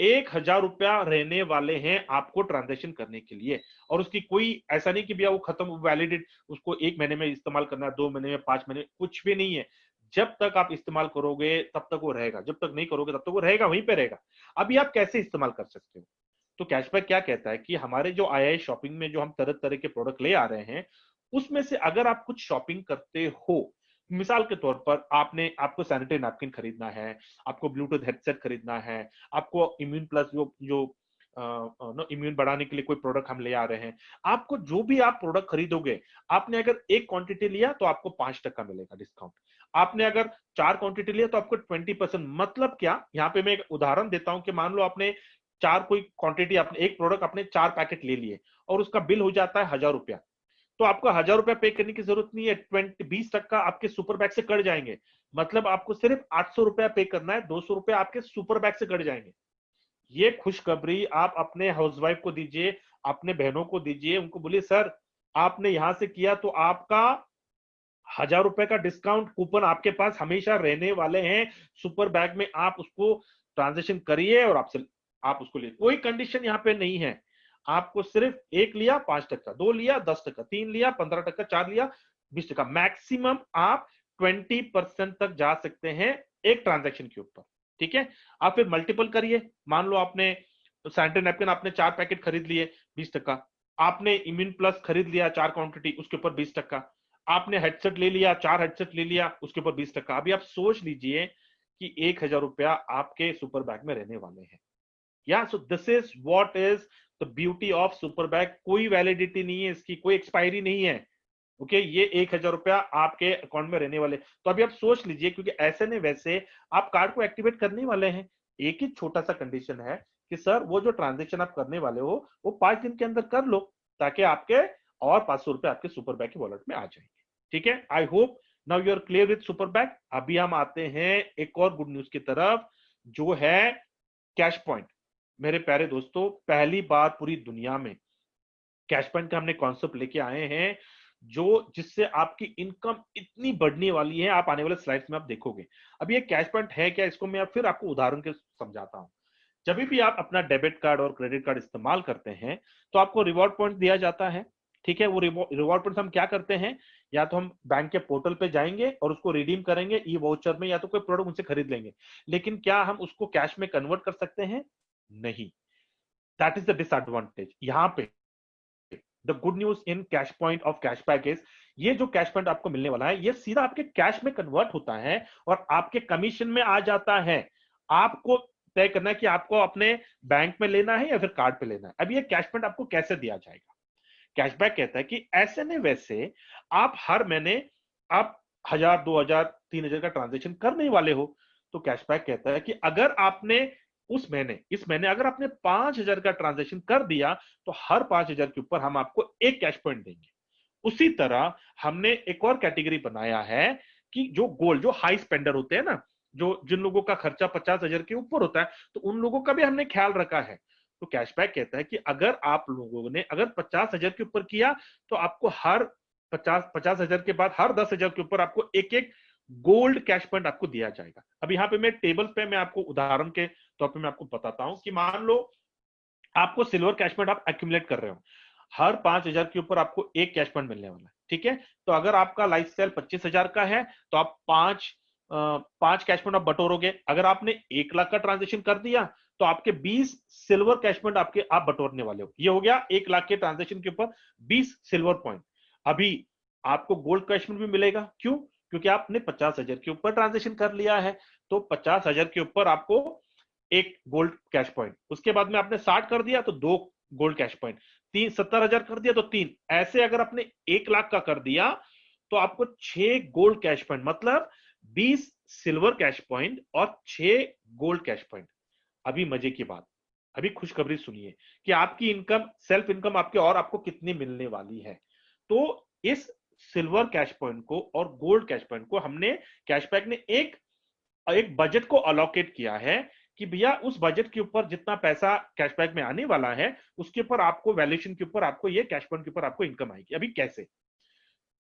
1,000 रुपया रहने वाले हैं आपको ट्रांजेक्शन करने के लिए। और उसकी कोई ऐसा नहीं कि भैया वो खत्म, वैलिडेट उसको 1 महीने में इस्तेमाल करना है, 2 महीने में, 5 महीने, कुछ भी नहीं है। जब तक आप इस्तेमाल करोगे तब तक वो रहेगा, जब तक नहीं करोगे तब तक वो रहेगा, वहीं पे रहेगा। अभी आप कैसे इस्तेमाल कर सकते हो? तो कैशबैक क्या कहता है कि हमारे जो आई शॉपिंग में जो हम तरह तरह के प्रोडक्ट ले आ रहे हैं, उसमें से अगर आप कुछ शॉपिंग करते हो, मिसाल के तौर पर आपको सैनिटरी नैपकिन खरीदना है, आपको ब्लूटूथ हेडसेट खरीदना है, आपको इम्यून प्लस जो जो इम्यून बढ़ाने के लिए कोई प्रोडक्ट हम ले आ रहे हैं, आपको जो भी आप प्रोडक्ट खरीदोगे, आपने अगर एक क्वांटिटी लिया तो आपको 5% मिलेगा डिस्काउंट। आपने अगर 4 क्वांटिटी लिया तो आपको 20%। मतलब क्या, यहाँ पे मैं एक उदाहरण देता हूं कि मान लो आपने चार कोई क्वांटिटी, आपने एक प्रोडक्ट अपने 4 पैकेट ले लिए और उसका बिल हो जाता है 1,000 रुपया, तो आपको 1,000 रुपया पे करने की जरूरत नहीं है, 20% आपके सुपर बैग से कट जाएंगे। मतलब आपको सिर्फ 800 रुपया पे करना है, 200 रुपया आपके सुपर बैग से कट जाएंगे। ये खुशखबरी आप अपने हाउसवाइफ को दीजिए, अपने बहनों को दीजिए, उनको बोलिए सर आपने यहां से किया तो आपका 1,000 रुपए का डिस्काउंट कूपन आपके पास हमेशा रहने वाले हैं सुपर बैग में। आप उसको ट्रांजेक्शन करिए और आप उसको लिए, कोई कंडीशन यहाँ पे नहीं है। आपको सिर्फ एक लिया 5%, 2 लिया 10%, 3 लिया 15%, 4 लिया 20%, मैक्सिमम आप 20% तक जा सकते हैं एक ट्रांजेक्शन के ऊपर। ठीक है, आप फिर मल्टीपल करिए। मान लो आपने सैनिटरी नैपकिन आपने 4 पैकेट खरीद लिए 20%, आपने इम्यून प्लस खरीद लिया 4 क्वांटिटी उसके ऊपर 20%, आपने हेडसेट ले लिया 4 हेडसेट ले लिया उसके ऊपर 20%। अभी आप सोच लीजिए कि 1,000 रुपया आपके सुपर बैग में रहने वाले हैं। या so this is what is the beauty of super bag. कोई वैलिडिटी नहीं है इसकी, कोई एक्सपायरी नहीं है। ओके, ये 1,000 रुपया आपके अकाउंट में रहने वाले। तो अभी आप सोच लीजिए, क्योंकि ऐसे ने वैसे आप कार्ड को एक्टिवेट करने वाले हैं। एक ही छोटा सा कंडीशन है कि सर वो जो ट्रांजेक्शन आप करने वाले हो वो 5 दिन के अंदर कर लो, ताकि आपके और 500 रुपए आपके सुपर बैग के वॉलेट में आ जाएंगे। ठीक है, I hope now you are clear with super bag. अभी हम आते हैं एक और गुड न्यूज की तरफ, जो है कैश पॉइंट। मेरे प्यारे दोस्तों, पहली बार पूरी दुनिया में कैश पॉइंट का हमने कॉन्सेप्ट लेके आए हैं, जो जिससे आपकी इनकम इतनी बढ़ने वाली है, आप आने वाले स्लाइड्स में आप देखोगे। अब ये कैश पॉइंट है क्या, इसको मैं फिर आपको उदाहरण के समझाता हूं। जब भी आप अपना डेबिट कार्ड और क्रेडिट कार्ड इस्तेमाल करते हैं तो आपको रिवॉर्ड पॉइंट दिया जाता है। ठीक है, वो रिवॉर्ड पॉइंट हम क्या करते हैं, या तो हम बैंक के पोर्टल पे जाएंगे और उसको रिडीम करेंगे ई वाउचर में, या तो कोई प्रोडक्ट उनसे खरीद लेंगे। लेकिन क्या हम उसको कैश में कन्वर्ट कर सकते हैं? नहीं। That is the disadvantage. यहां पे the good news in cash point of cashback is, ये जो कैश पॉइंट आपको मिलने वाला है ये सीधा आपके कैश में कन्वर्ट होता है और आपके कमीशन में आ जाता है। आपको तय करना है कि आपको अपने बैंक में लेना है या फिर कार्ड पे लेना है। अब ये कैश पॉइंट आपको कैसे दिया जाएगा? कैशबैक कहता है कि ऐसे न वैसे आप हर महीने आप 1,000, 2,000, 3,000 का ट्रांजेक्शन करने वाले हो। तो कैशबैक कहता है कि अगर आपने इस महीने अगर आपने 5,000 का ट्रांजेक्शन कर दिया तो हर 5,000 के ऊपर हम आपको एक कैश पॉइंट देंगे। उसी तरह हमने एक और कैटेगरी बनाया है कि जो हाई स्पेंडर होते हैं ना, जिन लोगों का खर्चा 50,000 के ऊपर होता है, तो उन लोगों का भी हमने ख्याल रखा है। तो कैशबैक कहता है कि अगर आप लोगों ने अगर 50,000 के ऊपर किया तो आपको हर 50,000 के बाद हर 10,000 के ऊपर आपको एक एक गोल्ड कैश पॉइंट आपको दिया जाएगा। अब यहाँ पे मैं टेबल पे मैं आपको उदाहरण के तौर पे मैं आपको बताता हूं कि मान लो आपको सिल्वर कैश पॉइंट आप एक्यूमुलेट कर रहे हो, हर 5,000 के ऊपर आपको एक कैश पॉइंट मिलने वाला है। ठीक है, तो अगर आपका लाइफ स्टाइल 25,000 का है तो आप पांच कैश पॉइंट आप बटोरोगे। अगर आपने 1 लाख का ट्रांजेक्शन कर दिया तो आपके 20 सिल्वर कैश पॉइंट आप बटोरने वाले हो। ये हो गया 1 लाख के ट्रांजेक्शन के ऊपर 20 सिल्वर पॉइंट। अभी आपको गोल्ड कैश पॉइंट भी मिलेगा। क्यों? क्योंकि आपने 50,000 के ऊपर ट्रांजेक्शन कर लिया है, तो 50,000 के ऊपर आपको एक गोल्ड कैश पॉइंट, उसके बाद में आपने 60 कर दिया तो 2 गोल्ड कैश पॉइंट, 70,000 कर दिया तो 3, ऐसे अगर आपने 1 लाख का कर दिया तो आपको 6 गोल्ड कैश पॉइंट, मतलब 20 सिल्वर कैश पॉइंट और 6 गोल्ड कैश पॉइंट। अभी मजे की बात, अभी खुशखबरी सुनिए कि आपकी इनकम, सेल्फ इनकम आपके और आपको कितनी मिलने वाली है। तो इस सिल्वर कैश पॉइंट को और गोल्ड कैश पॉइंट को हमने, कैशबैक ने एक बजट को अलोकेट किया है कि भैया उस बजट के ऊपर जितना पैसा कैशबैक में आने वाला है उसके ऊपर आपको, वैल्यूएशन के ऊपर आपको, ये कैश पॉइंट के ऊपर आपको इनकम आएगी। अभी कैसे?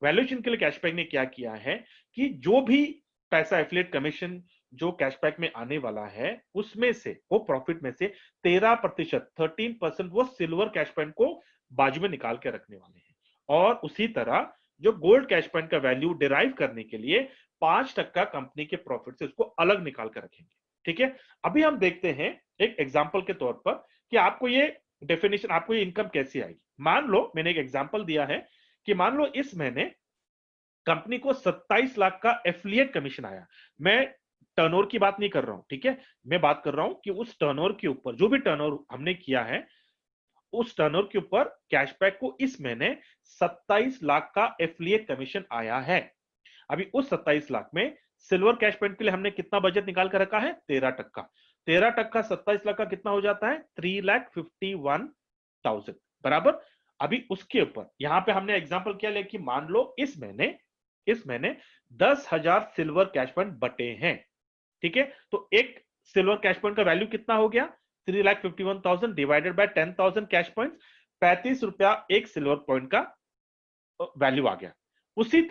वैल्यूएशन के लिए कैशबैक ने क्या किया है कि जो भी पैसा एफिलिएट कमीशन जो कैशबैक में आने वाला है उसमें से, वो प्रॉफिट में से 13%, 13% वो सिल्वर कैश पॉइंट को बाजू में निकाल के रखने वाले हैं। और उसी तरह जो गोल्ड कैश पॉइंट का वैल्यू डिराइव करने के लिए 5% कंपनी के प्रॉफिट से उसको अलग निकाल कर रखेंगे। ठीक है, अभी हम देखते हैं एक एग्जाम्पल के तौर पर कि आपको ये डेफिनेशन, आपको ये इनकम कैसे आएगी। मान लो मैंने एक एग्जाम्पल दिया है कि मान लो इस महीने कंपनी को 27 लाख का एफिलिएट कमीशन आया। मैं टर्नओवर की बात नहीं कर रहा हूं, ठीक है, मैं बात कर रहा हूं कि उस टर्नओवर के ऊपर, जो भी टर्नओवर हमने किया है उस टर्नओवर के ऊपर कैशबैक को इस महीने 27 लाख का एफिलिएट कमीशन आया है। अभी उस 27 लाख में सिल्वर कैश पॉइंट के लिए हमने कितना बजट निकाल कर रखा है? 13%। 13% 27 लाख का कितना हो जाता है? 3,51,000 बराबर। अभी उसके ऊपर यहां पे हमने एग्जांपल क्या लिया कि मान लो इस महीने 10,000 सिल्वर कैश पॉइंट बटे हैं। ठीक है, तो एक सिल्वर कैश पॉइंट का वैल्यू कितना हो गया? 3,51,000 डिवाइडेड बाय 10,000 कैश पॉइंट, 35 रुपया एक सिल्वर पॉइंट का वैल्यू आ गया। उसी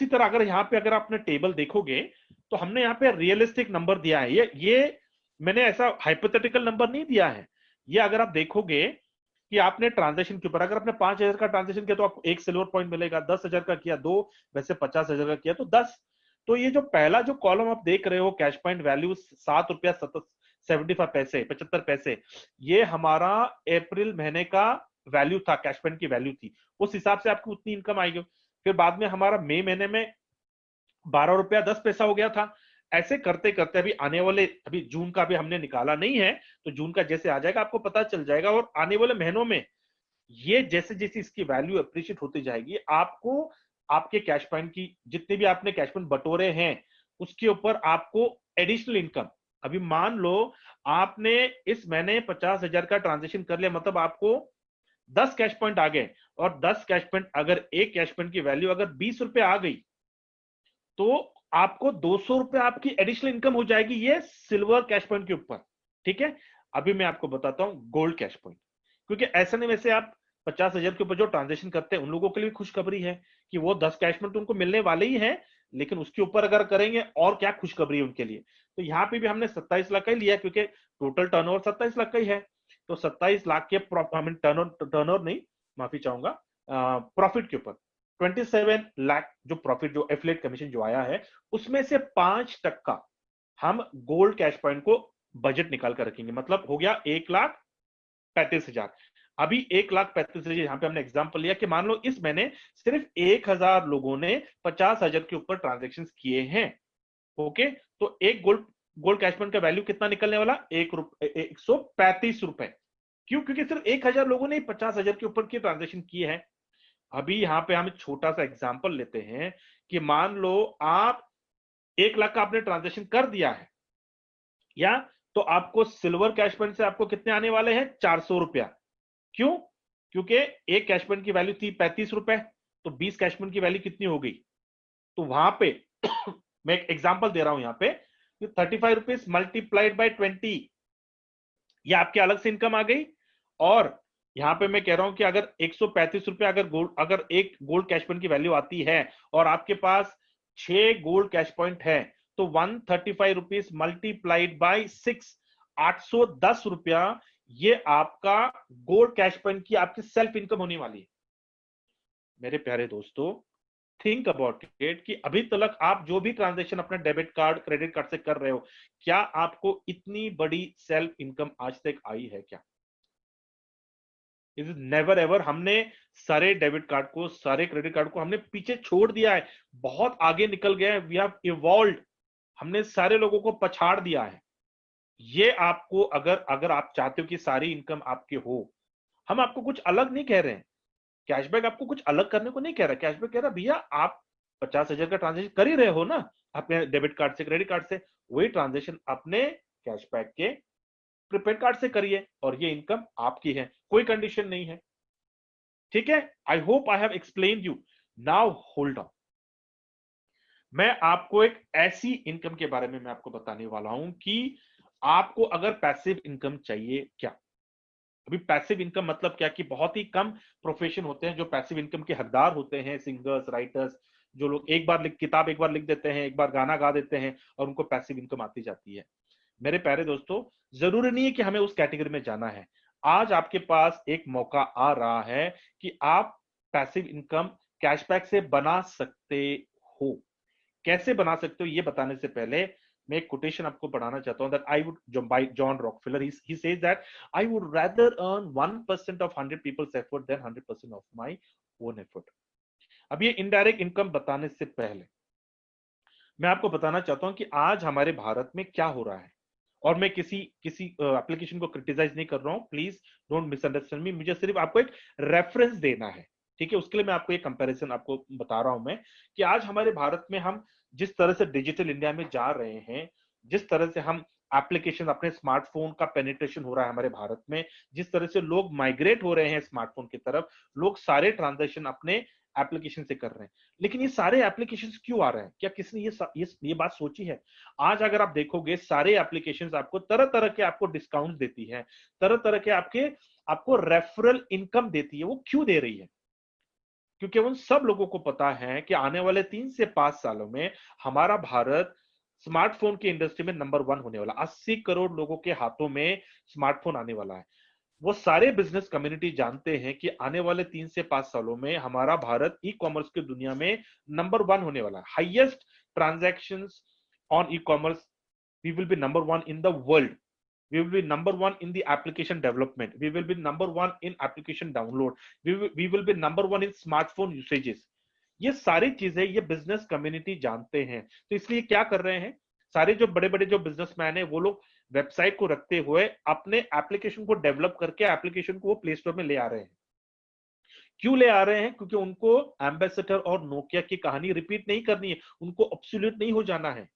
तरह अगर यहां पे अगर आपने टेबल देखोगे तो हमने यहां पे रियलिस्टिक नंबर दिया है। ये मैंने ऐसा हाइपोथेटिकल नंबर नहीं दिया है। ये अगर आप देखोगे कि आपने ट्रांजेक्शन के ऊपर, अगर आपने 5,000 का ट्रांजेक्शन किया तो आपको एक सिल्वर पॉइंट मिलेगा, 10,000 का किया 2, वैसे 50,000 का किया तो 10। तो ये जो पहला जो कॉलम आप देख रहे हो कैश पॉइंट वैल्यू 7 रुपया 75 पैसे, 75 पैसे, ये हमारा अप्रैल महीने का वैल्यू था, कैश पॉइंट की वैल्यू थी, उस हिसाब से आपको उतनी इनकम आएगी। फिर बाद में हमारा मई महीने में 12 रुपया 10 पैसा हो गया था। ऐसे करते करते अभी आने वाले, अभी जून का भी हमने निकाला नहीं है, तो जून का जैसे आ जाएगा आपको पता चल जाएगा। और आने वाले महीनों में ये जैसे जैसे इसकी वैल्यू अप्रिशिएट होती जाएगी, आपको आपके कैश पॉइंट की, जितने भी आपने कैश पॉइंट बटोरे हैं उसके ऊपर आपको एडिशनल इनकम। अभी मान लो आपने इस महीने 50,000 का ट्रांजेक्शन कर लिया, मतलब आपको 10 कैश पॉइंट आ गए, और 10 कैश पॉइंट, अगर एक कैश पॉइंट की वैल्यू अगर 20 रुपए आ गई तो आपको 200 रुपए आपकी एडिशनल इनकम हो जाएगी, ये सिल्वर कैश पॉइंट के ऊपर। ठीक है, अभी मैं आपको बताता हूं गोल्ड कैश पॉइंट, क्योंकि ऐसा नहीं, वैसे आप 50,000 के ऊपर जो ट्रांजेक्शन करते हैं उन लोगों के लिए खुशखबरी है कि वो 10 कैश पॉइंट उनको मिलने वाले ही है, लेकिन उसके ऊपर अगर करेंगे और क्या खुशखबरी है उनके लिए। तो यहाँ पे भी हमने 27 लाख का ही लिया क्योंकि टोटल टर्नओवर 27 लाख का ही है। तो 27 लाख के टर्नओवर नहीं, माफी चाहूंगा, प्रॉफिट के ऊपर 27 लाख जो प्रॉफिट, जो एफिलिएट कमीशन जो आया है, उसमें से 5% हम गोल्ड कैश पॉइंट को बजट निकाल कर रखेंगे, मतलब हो गया 1,35,000। अभी 1,35,000 यहां पे हमने एग्जांपल लिया कि मान लो इस महीने सिर्फ 1,000 लोगों ने 50,000 के ऊपर ट्रांजेक्शन किए हैं। ओके, तो एक गोल्ड कैश पॉइंट का वैल्यू कितना निकलने वाला? 135 रुपए। क्यों? क्योंकि सिर्फ 1,000 लोगों ने 50,000 के ऊपर की ट्रांजेक्शन किए हैं। अभी यहां पे हम छोटा सा एग्जांपल लेते हैं कि मान लो आप 1 लाख का आपने ट्रांजेक्शन कर दिया है, या तो आपको सिल्वर कैश पॉइंट से आपको कितने आने वाले हैं? 400 रुपया। क्यों? क्योंकि एक कैश पॉइंट की वैल्यू थी 35 रुपए, तो 20 कैश पॉइंट की वैल्यू कितनी हो गई? तो वहां पे मैं एक एग्जांपल दे रहा हूं यहां पे, 35 रुपीज मल्टीप्लाइड बाई 20, ये आपके अलग से इनकम आ गई। और यहां पे मैं कह रहा हूं कि अगर 135 रुपए अगर एक गोल्ड कैश पॉइंट की वैल्यू आती है और आपके पास 6 गोल्ड कैश पॉइंट है, तो 135 रुपीज मल्टीप्लाइड बाई 6, 810 रुपया, ये आपका गोल्ड कैश पॉइंट की आपकी सेल्फ इनकम होने वाली है। मेरे प्यारे दोस्तों, थिंक अबाउट इट कि अभी तक आप जो भी ट्रांजेक्शन अपने डेबिट कार्ड, क्रेडिट कार्ड से कर रहे हो, क्या आपको इतनी बड़ी सेल्फ इनकम आज तक आई है क्या? Is never ever. हमने सारे डेबिट कार्ड को, सारे क्रेडिट कार्ड को हमने पीछे छोड़ दिया है, बहुत आगे निकल गए हैं, वी हैव इवॉल्व्ड। हमने सारे लोगों को पछाड़ दिया है। ये आपको, अगर अगर आप चाहते हो कि सारी इनकम आपके हो, हम आपको कुछ अलग नहीं कह रहे हैं। कैशबैक आपको कुछ अलग करने को नहीं कह रहा। कैशबैक कह रहा भैया आप 50,000 का ट्रांजेक्शन कर ही रहे हो ना अपने डेबिट कार्ड से, क्रेडिट कार्ड से, वही ट्रांजेक्शन अपने कैशबैक के प्रीपेड कार्ड से करिए और ये इनकम आपकी है, कोई कंडीशन नहीं है। ठीक है, I hope I have explain you. Now hold on, मैं आपको एक ऐसी इनकम के बारे में मैं आपको बताने वाला हूं कि आपको अगर पैसिव इनकम चाहिए क्या। अभी पैसिव इनकम मतलब क्या कि बहुत ही कम प्रोफेशन होते हैं जो पैसिव इनकम के हकदार होते हैं। सिंगर्स, राइटर्स, जो लोग एक बार किताब एक बार लिख देते हैं, एक बार गाना गा देते हैं और उनको पैसिव इनकम आती जाती है। मेरे प्यारे दोस्तों, जरूरी नहीं है कि हमें उस कैटेगरी में जाना है। आज आपके पास एक मौका आ रहा है कि आप पैसिव इनकम कैशबैक से बना सकते हो। कैसे बना सकते हो ये बताने से पहले मैं एक कोटेशन आपको पढ़ाना चाहता हूं, दैट आई वुड, जो by John Rockefeller, he says that I would rather earn 1% of 100 people's effort than 100% of my own effort. अब ये इनडायरेक्ट इनकम बताने से पहले मैं आपको बताना चाहता हूं कि आज हमारे भारत में क्या हो रहा है। और मैं किसी किसी एप्लीकेशन को क्रिटिसाइज नहीं कर रहा हूं, प्लीज डोंट मिसअंडरस्टैंड मी। मुझे सिर्फ आपको एक रेफरेंस देना है, ठीक है। उसके लिए मैं आपको एक कंपैरिजन आपको बता रहा हूं मैं, कि आज हमारे भारत में हम जिस तरह से डिजिटल इंडिया में जा रहे हैं, जिस तरह से हम एप्लीकेशन, अपने स्मार्टफोन का पेनिट्रेशन हो रहा है हमारे भारत में, जिस तरह से लोग माइग्रेट हो रहे हैं स्मार्टफोन की तरफ, लोग सारे ट्रांजेक्शन अपने एप्लीकेशन से कर रहे हैं। लेकिन ये सारे एप्लीकेशंस क्यों आ रहे हैं? क्या किसी ने ये बात सोची है? आज अगर आप देखोगे सारे एप्लीकेशंस आपको तरह तरह के आपको डिस्काउंट देती है, तरह तरह के आपको रेफरल इनकम देती है। वो क्यों दे रही है? क्योंकि उन सब लोगों को पता है कि आने वाले 3 से 5 सालों में हमारा भारत स्मार्टफोन की इंडस्ट्री में नंबर 1 होने वाला। 80 करोड़ लोगों के हाथों में स्मार्टफोन आने वाला है। वो सारे बिजनेस कम्युनिटी जानते हैं कि आने वाले 3 से 5 सालों में हमारा भारत ई कॉमर्स की दुनिया में नंबर 1 होने वाला है। Highest transactions on e commerce, we will be number 1 in the world. We will be number 1 in the application development. We will be number 1 in application download. We will be number 1 in smartphone usages. ये सारी चीजें ये business community जानते हैं। तो इसलिए क्या कर रहे हैं सारे जो बड़े बड़े जो बिजनेसमैन है, वो लोग वेबसाइट को रखते हुए अपने एप्लीकेशन को डेवलप करके एप्लीकेशन को वो प्ले स्टोर में ले आ रहे हैं। क्यों ले आ रहे हैं? क्योंकि उनको एम्बेसडर और नोकिया की कहानी रिपीट नहीं करनी है, उनको ऑब्सोल्यूट नहीं हो जाना है।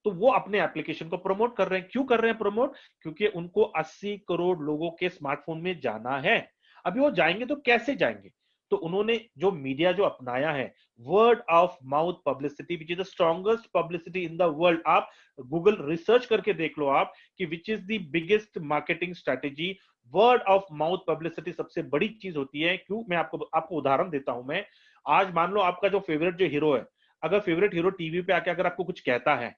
तो वो अपने एप्लीकेशन को प्रमोट कर रहे हैं। क्यों कर रहे हैं प्रमोट? क्योंकि उनको 80 करोड़ लोगों के स्मार्टफोन में जाना है। अभी वो जाएंगे तो कैसे जाएंगे? तो उन्होंने जो मीडिया जो अपनाया है, word of mouth publicity, which is the strongest publicity in the world. आप गूगल रिसर्च करके देख लो आप कि which is the biggest marketing strategy. Word of mouth publicity सबसे बड़ी चीज होती है। क्यों? मैं आपको उदाहरण देता हूं। मैं आज मान लो आपका जो फेवरेट जो हीरो है, अगर फेवरेट हीरो टीवी पे आके अगर आपको कुछ कहता है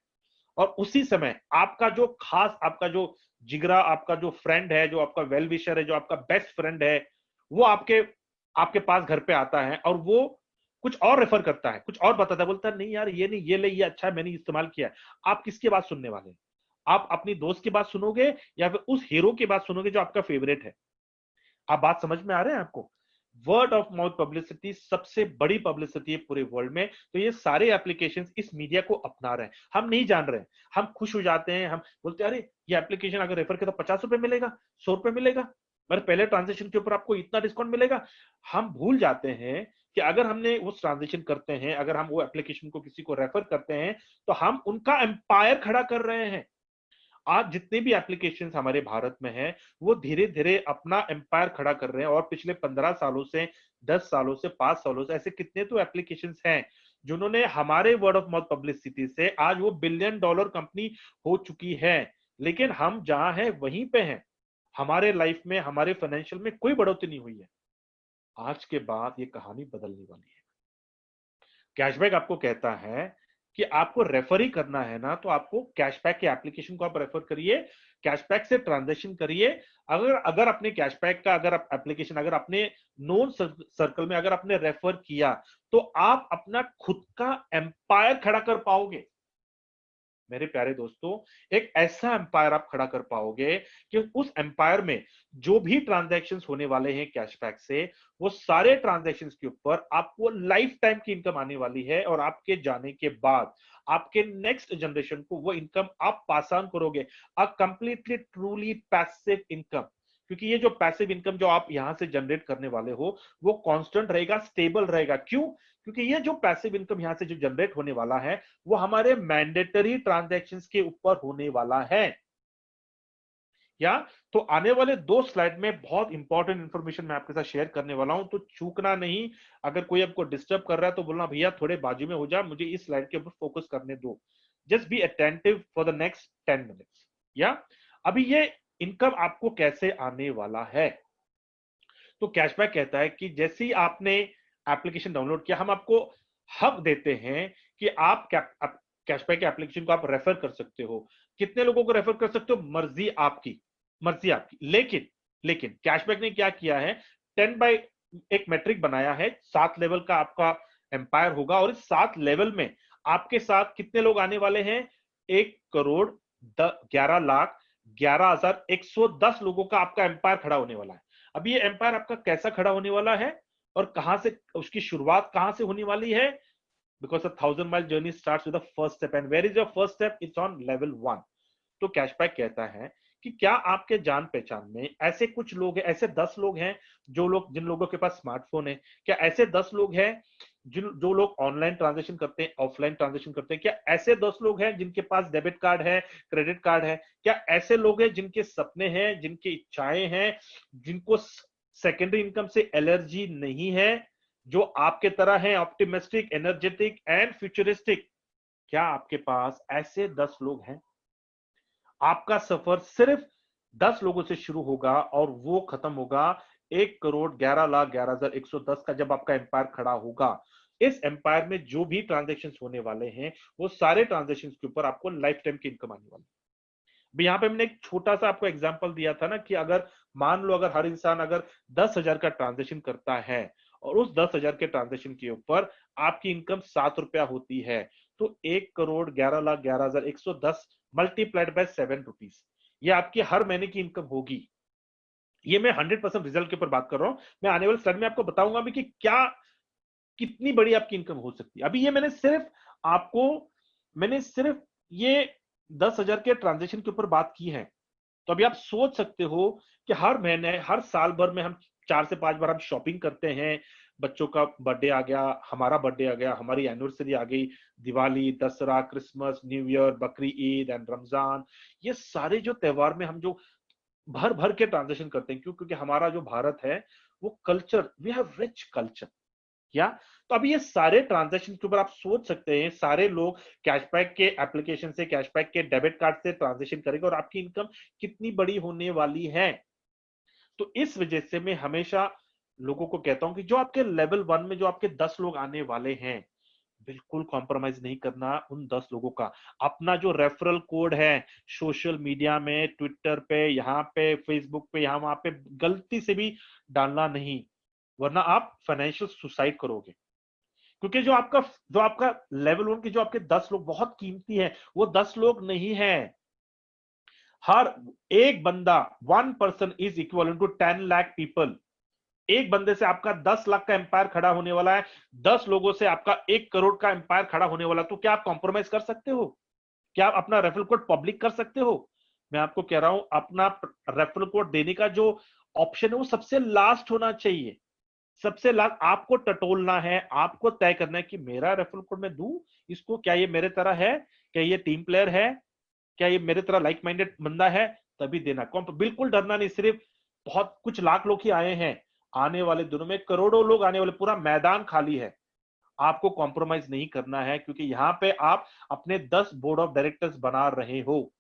और उसी समय आपका जो खास, आपका जो जिगरा, आपका जो फ्रेंड है, जो आपका वेल विशर है, जो आपका बेस्ट फ्रेंड है, वो आपके आपके पास घर पे आता है और वो कुछ और रेफर करता है, कुछ और बताता है, बोलता है नहीं यार ये नहीं, ये ले, ये अच्छा है, मैंने इस्तेमाल किया है। आप किसकी बात सुनने वाले हैं? आप अपनी दोस्त की बात सुनोगे या फिर उस हीरो की बात सुनोगे जो आपका फेवरेट है? आप बात समझ में आ रहे हैं आपको? वर्ड ऑफ माउथ पब्लिसिटी सबसे बड़ी पब्लिसिटी है पूरे वर्ल्ड में। तो ये सारे एप्लीकेशंस इस मीडिया को अपना रहे हैं। हम नहीं जान रहे हैं, हम खुश हो जाते हैं, हम बोलते हैं अरे ये एप्लीकेशन अगर रेफर किया तो 50 रुपए मिलेगा, 100 रुपए मिलेगा, मेरे पहले ट्रांजेक्शन के ऊपर आपको इतना डिस्काउंट मिलेगा। हम भूल जाते हैं कि अगर हमने उस ट्रांजेक्शन करते हैं, अगर हम वो एप्लीकेशन को किसी को रेफर करते हैं, तो हम उनका एम्पायर खड़ा कर रहे हैं। आज जितने भी एप्लीकेशंस हमारे भारत में हैं, वो धीरे धीरे अपना एम्पायर खड़ा कर रहे हैं। और पिछले 15 सालों से, 10 सालों से, 5 सालों से ऐसे कितने तो एप्लीकेशंस हैं जिन्होंने हमारे वर्ड ऑफ माउथ पब्लिसिटी से आज वो बिलियन डॉलर कंपनी हो चुकी है। लेकिन हम जहां हैं वहीं पे हैं। हमारे लाइफ में, हमारे फाइनेंशियल में कोई बढ़ोतरी नहीं हुई है। आज के बाद ये कहानी बदलने वाली है। कैशबैक आपको कहता है कि आपको रेफर ही करना है ना, तो आपको कैशबैक के एप्लीकेशन को आप रेफर करिए, कैशबैक से ट्रांजैक्शन करिए। अगर अगर अपने कैशबैक का अगर आप एप्लीकेशन अगर अपने नोन सर्कल में अगर आपने रेफर किया, तो आप अपना खुद का एम्पायर खड़ा कर पाओगे। मेरे प्यारे दोस्तों, एक ऐसा एम्पायर आप खड़ा कर पाओगे कि उस एम्पायर में जो भी ट्रांजैक्शंस होने वाले हैं कैशबैक से, वो सारे ट्रांजैक्शंस के ऊपर आपको लाइफ टाइम की इनकम आने वाली है, और आपके जाने के बाद आपके नेक्स्ट जनरेशन को वो इनकम आप पास ऑन करोगे, a completely truly passive income. क्योंकि ये जो पैसिव इनकम जो आप यहां से जनरेट करने वाले हो, वो कांस्टेंट रहेगा, स्टेबल रहेगा। क्यों? क्योंकि ये जो पैसिव इनकम यहां से जो जनरेट होने वाला है, वो हमारे मैंडेटरी ट्रांजैक्शंस के ऊपर होने वाला है। या तो आने वाले 2 स्लाइड में बहुत इंपॉर्टेंट इंफॉर्मेशन मैं आपके साथ शेयर करने वाला हूं, तो चूकना नहीं। अगर कोई आपको डिस्टर्ब कर रहा है तो बोलना भैया थोड़े बाजू में हो जा, मुझे इस स्लाइड के ऊपर फोकस करने दो। Just be attentive for the next 10 minutes. या अभी ये इनकम आपको कैसे आने वाला है? तो कैशबैक कहता है कि जैसे ही आपने एप्लीकेशन डाउनलोड किया, हम आपको हक देते हैं कि आप कैशबैक के एप्लीकेशन को आप रेफर कर सकते हो। कितने लोगों को रेफर कर सकते हो? मर्जी आपकी, मर्जी आपकी। लेकिन लेकिन कैशबैक ने क्या किया है, 10 बाय एक मैट्रिक बनाया है, 7 लेवल का आपका एम्पायर होगा, और इस 7 लेवल में आपके साथ कितने लोग आने वाले हैं? 1 करोड़ 11 लाख 11,110 लोगों का आपका एम्पायर खड़ा होने वाला है। अब ये एम्पायर आपका कैसा खड़ा होने वाला है, और कहां से उसकी शुरुआत कहां से होने वाली है? Because a 1000 mile journey starts with the first step, and where is your first step? It's on level 1। तो कैशबैक कहता है कि क्या आपके जान पहचान में ऐसे कुछ लोग हैं, ऐसे 10 लोग हैं जिन लोगों के पास स्मार्टफोन है? क्या ऐसे 10 लोग हैं जो लोग ऑनलाइन ट्रांजेक्शन करते हैं, ऑफलाइन ट्रांजेक्शन करते हैं? क्या ऐसे 10 लोग हैं जिनके पास डेबिट कार्ड है, क्रेडिट कार्ड है? क्या ऐसे लोग हैं जिनके सपने हैं, जिनकी इच्छाएं हैं, जिनको सेकेंडरी इनकम से एलर्जी नहीं है, जो आपके तरह है ऑप्टिमिस्टिक, एनर्जेटिक एंड फ्यूचरिस्टिक? क्या आपके पास ऐसे 10 लोग हैं? आपका सफर सिर्फ 10 लोगों से शुरू होगा, और वो खत्म होगा 1 करोड़ 11 लाख 11,110 का, जब आपका एम्पायर खड़ा होगा। इस एम्पायर में जो भी ट्रांजेक्शन होने वाले हैं, वो सारे ट्रांजेक्शन के ऊपर आपको लाइफ टाइम की इनकम आने वाली है। अभी यहाँ पे मैंने एक छोटा सा आपको एग्जांपल दिया था ना, कि अगर मान लो अगर हर इंसान अगर 10,000 का ट्रांजेक्शन करता है, और उस 10,000 के ट्रांजेक्शन के ऊपर आपकी इनकम 7 रुपया होती है, तो 1 crore 11 lakh 11,110 multiplied by 7 rupees, ये आपकी हर महीने की इनकम होगी। ये मैं 100% रिजल्ट के ऊपर बात कर रहा हूं। मैं आने वाले स्लाइड में आपको बताऊंगा भी कि क्या कितनी बड़ी आपकी इनकम हो सकती है। अभी ये मैंने सिर्फ ये 10,000 के ट्रांजेक्शन के ऊपर बात की है। तो अभी आप सोच सकते हो कि हर महीने, हर साल भर में हम 4 से 5 बार हम शॉपिंग करते हैं। बच्चों का बर्थडे आ गया, हमारा बर्थडे आ गया, हमारी एनिवर्सरी आ गई, दिवाली, दसरा, क्रिसमस, न्यू ईयर, बकरी ईद एंड रमजान, ये सारे जो त्योहार में हम जो भर भर के ट्रांजेक्शन करते हैं। क्यों? क्योंकि हमारा जो भारत है, वो culture, we have rich culture. या तो अभी ये सारे ट्रांजैक्शन के ऊपर आप सोच सकते हैं, सारे लोग कैशबैक के एप्लीकेशन से, कैशबैक के डेबिट कार्ड से ट्रांजैक्शन करेंगे, और आपकी इनकम कितनी बड़ी होने वाली है। तो इस वजह से मैं हमेशा लोगों को कहता हूं कि जो आपके लेवल 1 में जो आपके 10 लोग आने वाले हैं, बिल्कुल कॉम्प्रोमाइज नहीं करना उन 10 लोगों का। अपना जो रेफरल कोड है, सोशल मीडिया में, ट्विटर पे, यहाँ पे, फेसबुक पे, यहाँ वहां पे गलती से भी डालना नहीं, वरना आप फाइनेंशियल सुसाइड करोगे। क्योंकि जो आपका लेवल 1 के जो आपके 10 लोग बहुत कीमती है, वो 10 लोग नहीं है। हर एक बंदा, 1 person is equal to 10 lakh people. एक बंदे से आपका 10 लाख का एम्पायर खड़ा होने वाला है, 10 लोगों से आपका 1 करोड़ का एम्पायर खड़ा होने वाला है। तो क्या आप कॉम्प्रोमाइज कर सकते हो? क्या आप अपना रेफरल कोड पब्लिक कर सकते हो? मैं आपको कह रहा हूं, अपना रेफरल कोड देने का जो ऑप्शन है, वो सबसे लास्ट होना चाहिए। सबसे लास्ट आपको टटोलना है, आपको तय करना है कि मेरा रेफरल कोड मैं दूं इसको, क्या ये मेरे तरह है, क्या ये टीम प्लेयर है, क्या ये मेरे तरह लाइक माइंडेड बंदा है, तभी देना। बिल्कुल डरना नहीं। सिर्फ बहुत कुछ लाख लोग ही आए हैं, आने वाले दिनों में करोड़ों लोग आने वाले, पूरा मैदान खाली है। आपको कॉम्प्रोमाइज नहीं करना है, क्योंकि यहां पे आप अपने 10 बोर्ड ऑफ डायरेक्टर्स बना रहे हो।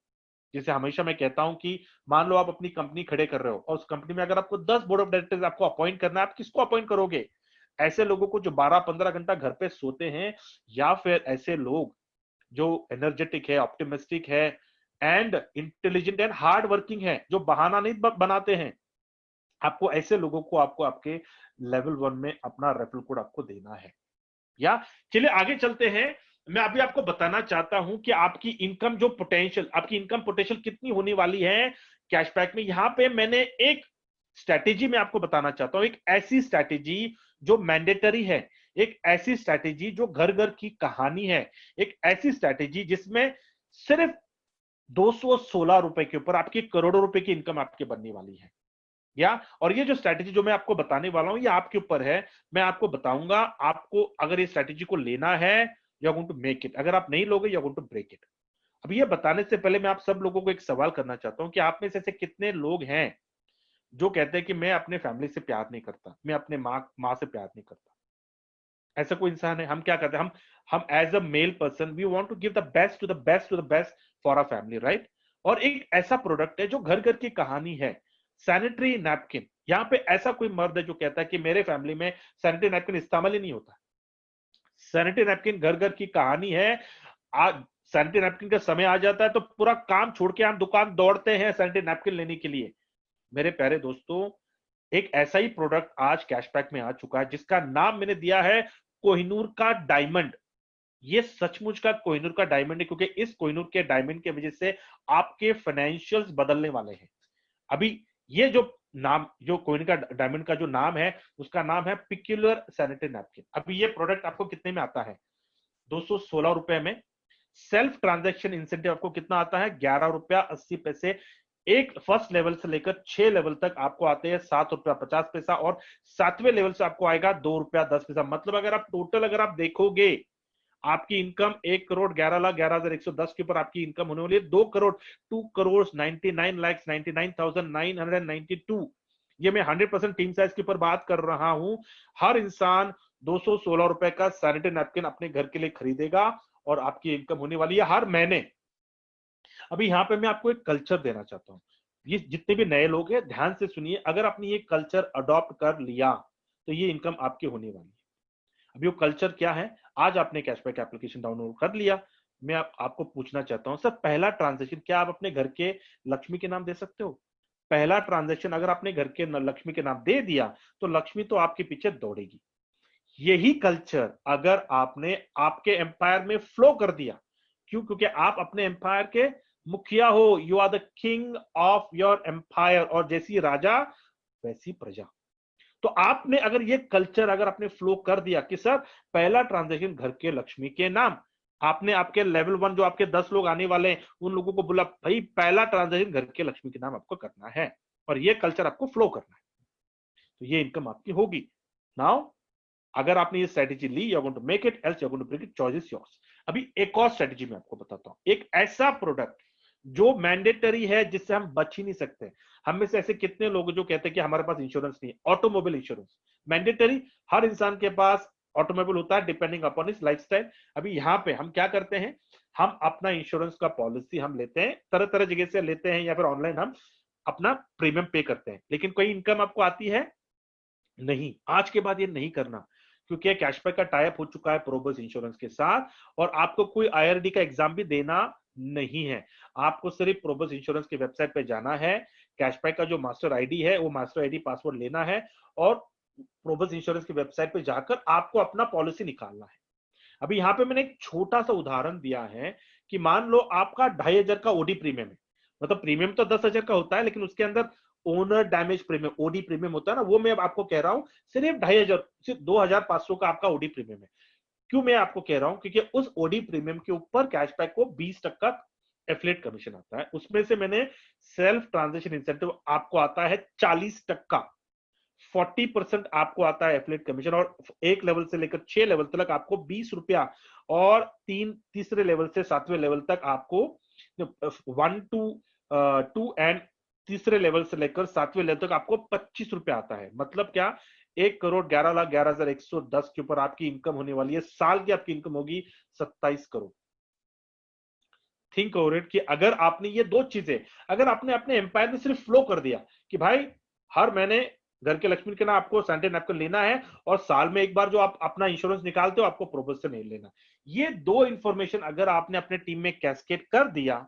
जैसे हमेशा मैं कहता हूं कि मान लो आप अपनी कंपनी खड़े कर रहे हो, और उस कंपनी में अगर आपको 10 बोर्ड ऑफ डायरेक्टर्स आपको अपॉइंट करना है, आप किसको अपॉइंट करोगे? ऐसे लोगों को जो 12-15 घंटा घर पे सोते हैं, या फिर ऐसे लोग जो एनर्जेटिक है, ऑप्टिमिस्टिक है, and intelligent and hard working है, जो बहाना नहीं बनाते हैं? आपको ऐसे लोगों को आपको आपके लेवल 1 में अपना रेफरल कोड आपको देना है। या चलिए आगे चलते हैं। मैं अभी आपको बताना चाहता हूं कि आपकी इनकम जो पोटेंशियल, आपकी इनकम पोटेंशियल कितनी होने वाली है कैशबैक में। यहां पे मैंने एक स्ट्रैटेजी में आपको बताना चाहता हूं, एक ऐसी स्ट्रैटेजी जो मैंडेटरी है, एक ऐसी स्ट्रैटेजी जो घर घर की कहानी है, एक ऐसी स्ट्रैटेजी जिसमें सिर्फ 216 रुपए के ऊपर आपकी करोड़ों रुपए की इनकम आपकी बनने वाली है। या और ये जो स्ट्रैटेजी जो मैं आपको बताने वाला हूं ये आपके ऊपर है, मैं आपको बताऊंगा। आपको अगर ये स्ट्रैटेजी को लेना है, you are going to make it. अगर आप नहीं लोगे, you are going to break it. अब ये बताने से पहले मैं आप सब लोगों को एक सवाल करना चाहता हूं कि आप में से ऐसे कितने लोग हैं जो कहते हैं कि मैं अपने फैमिली से प्यार नहीं करता, मैं अपने माँ से प्यार नहीं करता। ऐसा कोई इंसान है? हम क्या करते हैं, हम as a male person we want to give the best to the best to the best for our family, right? और एक ऐसा प्रोडक्ट है जो घर घर की कहानी है, सैनिटरी नैपकिन। यहाँ पे ऐसा कोई मर्द है जो कहता है कि मेरे फैमिली में सैनिटरी नैपकिन इस्तेमाल ही नहीं होता। सैनिटरी नैपकिन घर घर की कहानी है। आज सैनिटरी नैपकिन का समय आ जाता है तो पूरा काम छोड़ के हम दुकान दौड़ते हैं सैनिटरी नैपकिन लेने के लिए। मेरे प्यारे दोस्तों, एक ऐसा ही प्रोडक्ट आज कैशबैक में आ चुका है जिसका नाम मैंने दिया है कोहिनूर का डायमंड। ये सचमुच का कोहिनूर का डायमंड है, क्योंकि इस कोहिनूर के डायमंड की वजह से आपके फाइनेंशियल्स बदलने वाले हैं। अभी ये जो नाम, जो कोहिनूर का डायमंड का जो नाम है, उसका नाम है पिक्यूलर सैनिटरी नैपकिन। अभी ये प्रोडक्ट आपको कितने में आता है? 216 रुपए में। सेल्फ ट्रांजैक्शन इंसेंटिव आपको कितना आता है? 11 रुपया 80 पैसे। एक फर्स्ट लेवल से लेकर 6 लेवल तक आपको आते हैं 7 रुपया 50 पैसा, और 7वें लेवल से आपको आएगा 2 रुपया 10 पैसा। मतलब अगर आप टोटल अगर आप देखोगे, आपकी इनकम 1,11,11,110 के ऊपर आपकी इनकम होने वाली है 2,99,99,99,992। ये मैं 100% टीम साइज के ऊपर बात कर रहा हूं। हर इंसान 216 रुपए का सैनिटरी नैपकिन अपने घर के लिए खरीदेगा और आपकी इनकम होने वाली है हर महीने। अभी यहाँ पे मैं आपको एक कल्चर देना चाहता हूँ। ये जितने भी नए लोग हैं ध्यान से सुनिए, अगर आपने ये कल्चर अडॉप्ट कर लिया तो ये इनकम आपकी होने वाली है। अभी वो कल्चर क्या है? आज आपने कैशबैक एप्लीकेशन डाउनलोड कर लिया, मैं आपको पूछना चाहता हूं सर, पहला ट्रांजैक्शन क्या आप अपने घर के लक्ष्मी के नाम दे सकते हो? पहला ट्रांजैक्शन अगर आपने घर के लक्ष्मी के नाम दे दिया तो लक्ष्मी तो आपके पीछे दौड़ेगी। यही कल्चर अगर आपने आपके एम्पायर में फ्लो कर दिया, क्यों? क्योंकि आप अपने एम्पायर के मुखिया हो, you are the king of your empire, और जैसी राजा वैसी प्रजा। तो आपने अगर ये कल्चर अगर आपने फ्लो कर दिया कि सर पहला ट्रांजैक्शन घर के लक्ष्मी के नाम, आपने आपके लेवल 1 जो आपके 10 लोग आने वाले हैं उन लोगों को बोला भाई पहला ट्रांजैक्शन घर के लक्ष्मी के नाम आपको करना है, और ये कल्चर आपको फ्लो करना है, तो ये इनकम आपकी होगी। नाउ अगर आपने ये स्ट्रेटेजी ली, you are going to make it, else you are going to break it, choice is yours. अभी एक और स्ट्रेटेजी मैं आपको बताता हूं, एक ऐसा प्रोडक्ट जो मैंडेटरी है जिससे हम बच ही नहीं सकते। हम में से ऐसे कितने लोग जो कहते हैं कि हमारे पास इंश्योरेंस नहीं है? ऑटोमोबाइल इंश्योरेंस मैंडेटरी, हर इंसान के पास ऑटोमोबाइल होता है डिपेंडिंग अपॉन हिज लाइफस्टाइल। अभी यहाँ पे हम क्या करते हैं, हम अपना इंश्योरेंस का पॉलिसी हम लेते हैं, तरह तरह जगह से लेते हैं, या फिर ऑनलाइन हम अपना प्रीमियम पे करते हैं, लेकिन कोई इनकम आपको आती है नहीं। आज के बाद ये नहीं करना, क्योंकि कैशबैक का टाइप हो चुका है प्रोबस इंश्योरेंस के साथ, और आपको कोई आईआरडी का एग्जाम भी देना नहीं है। आपको सिर्फ प्रोबस इंश्योरेंस की वेबसाइट पे जाना है, कैशबैक का जो मास्टर आईडी है वो मास्टर आईडी पासवर्ड लेना है, और प्रोबस इंश्योरेंस की वेबसाइट पे जाकर आपको अपना पॉलिसी निकालना है। अभी यहाँ पे मैंने एक छोटा सा उदाहरण दिया है कि मान लो आपका 2,500 का ओडी प्रीमियम है, मतलब प्रीमियम तो 10,000 का होता है, लेकिन उसके अंदर owner damage premium OD premium होता है ना, वो मैं आपको कह रहा हूं सिर्फ 2,500, सिर्फ 2,500 का आपका ओडी प्रीमियम है। क्यों मैं आपको कह रहा हूं? क्योंकि उस ओडी प्रीमियम के ऊपर कैशबैक को 20% एफिलिएट कमीशन आता है, उसमें से मैंने सेल्फ ट्रांजेक्शन इंसेंटिव आपको आता है 40%, 40% आपको आता है एफिलिएट कमीशन, और एक लेवल से लेकर 6 लेवल तक आपको 20 रुपया, और तीसरे लेवल से 7वें लेवल तक आपको 1 to 2 एंड तीसरे लेवल से लेकर 7वें लेवल तक आपको 25 रुपया आता है। मतलब क्या? 1,11,11,110 के ऊपर आपकी इनकम होने वाली है। साल की आपकी इनकम होगी 27 करोड़। थिंक ओवर इट कि अगर आपने ये दो चीजें, अगर आपने अपने एम्पायर में सिर्फ फ्लो कर दिया कि भाई हर महीने घर के लक्ष्मी के ना आपको सैनिटरी नैपकिन लेना है, और साल में एक बार जो आप अपना इंश्योरेंस निकालते हो आपको प्रोबस से नहीं लेना, ये दो इंफॉर्मेशन अगर आपने अपने टीम में कैस्केड कर दिया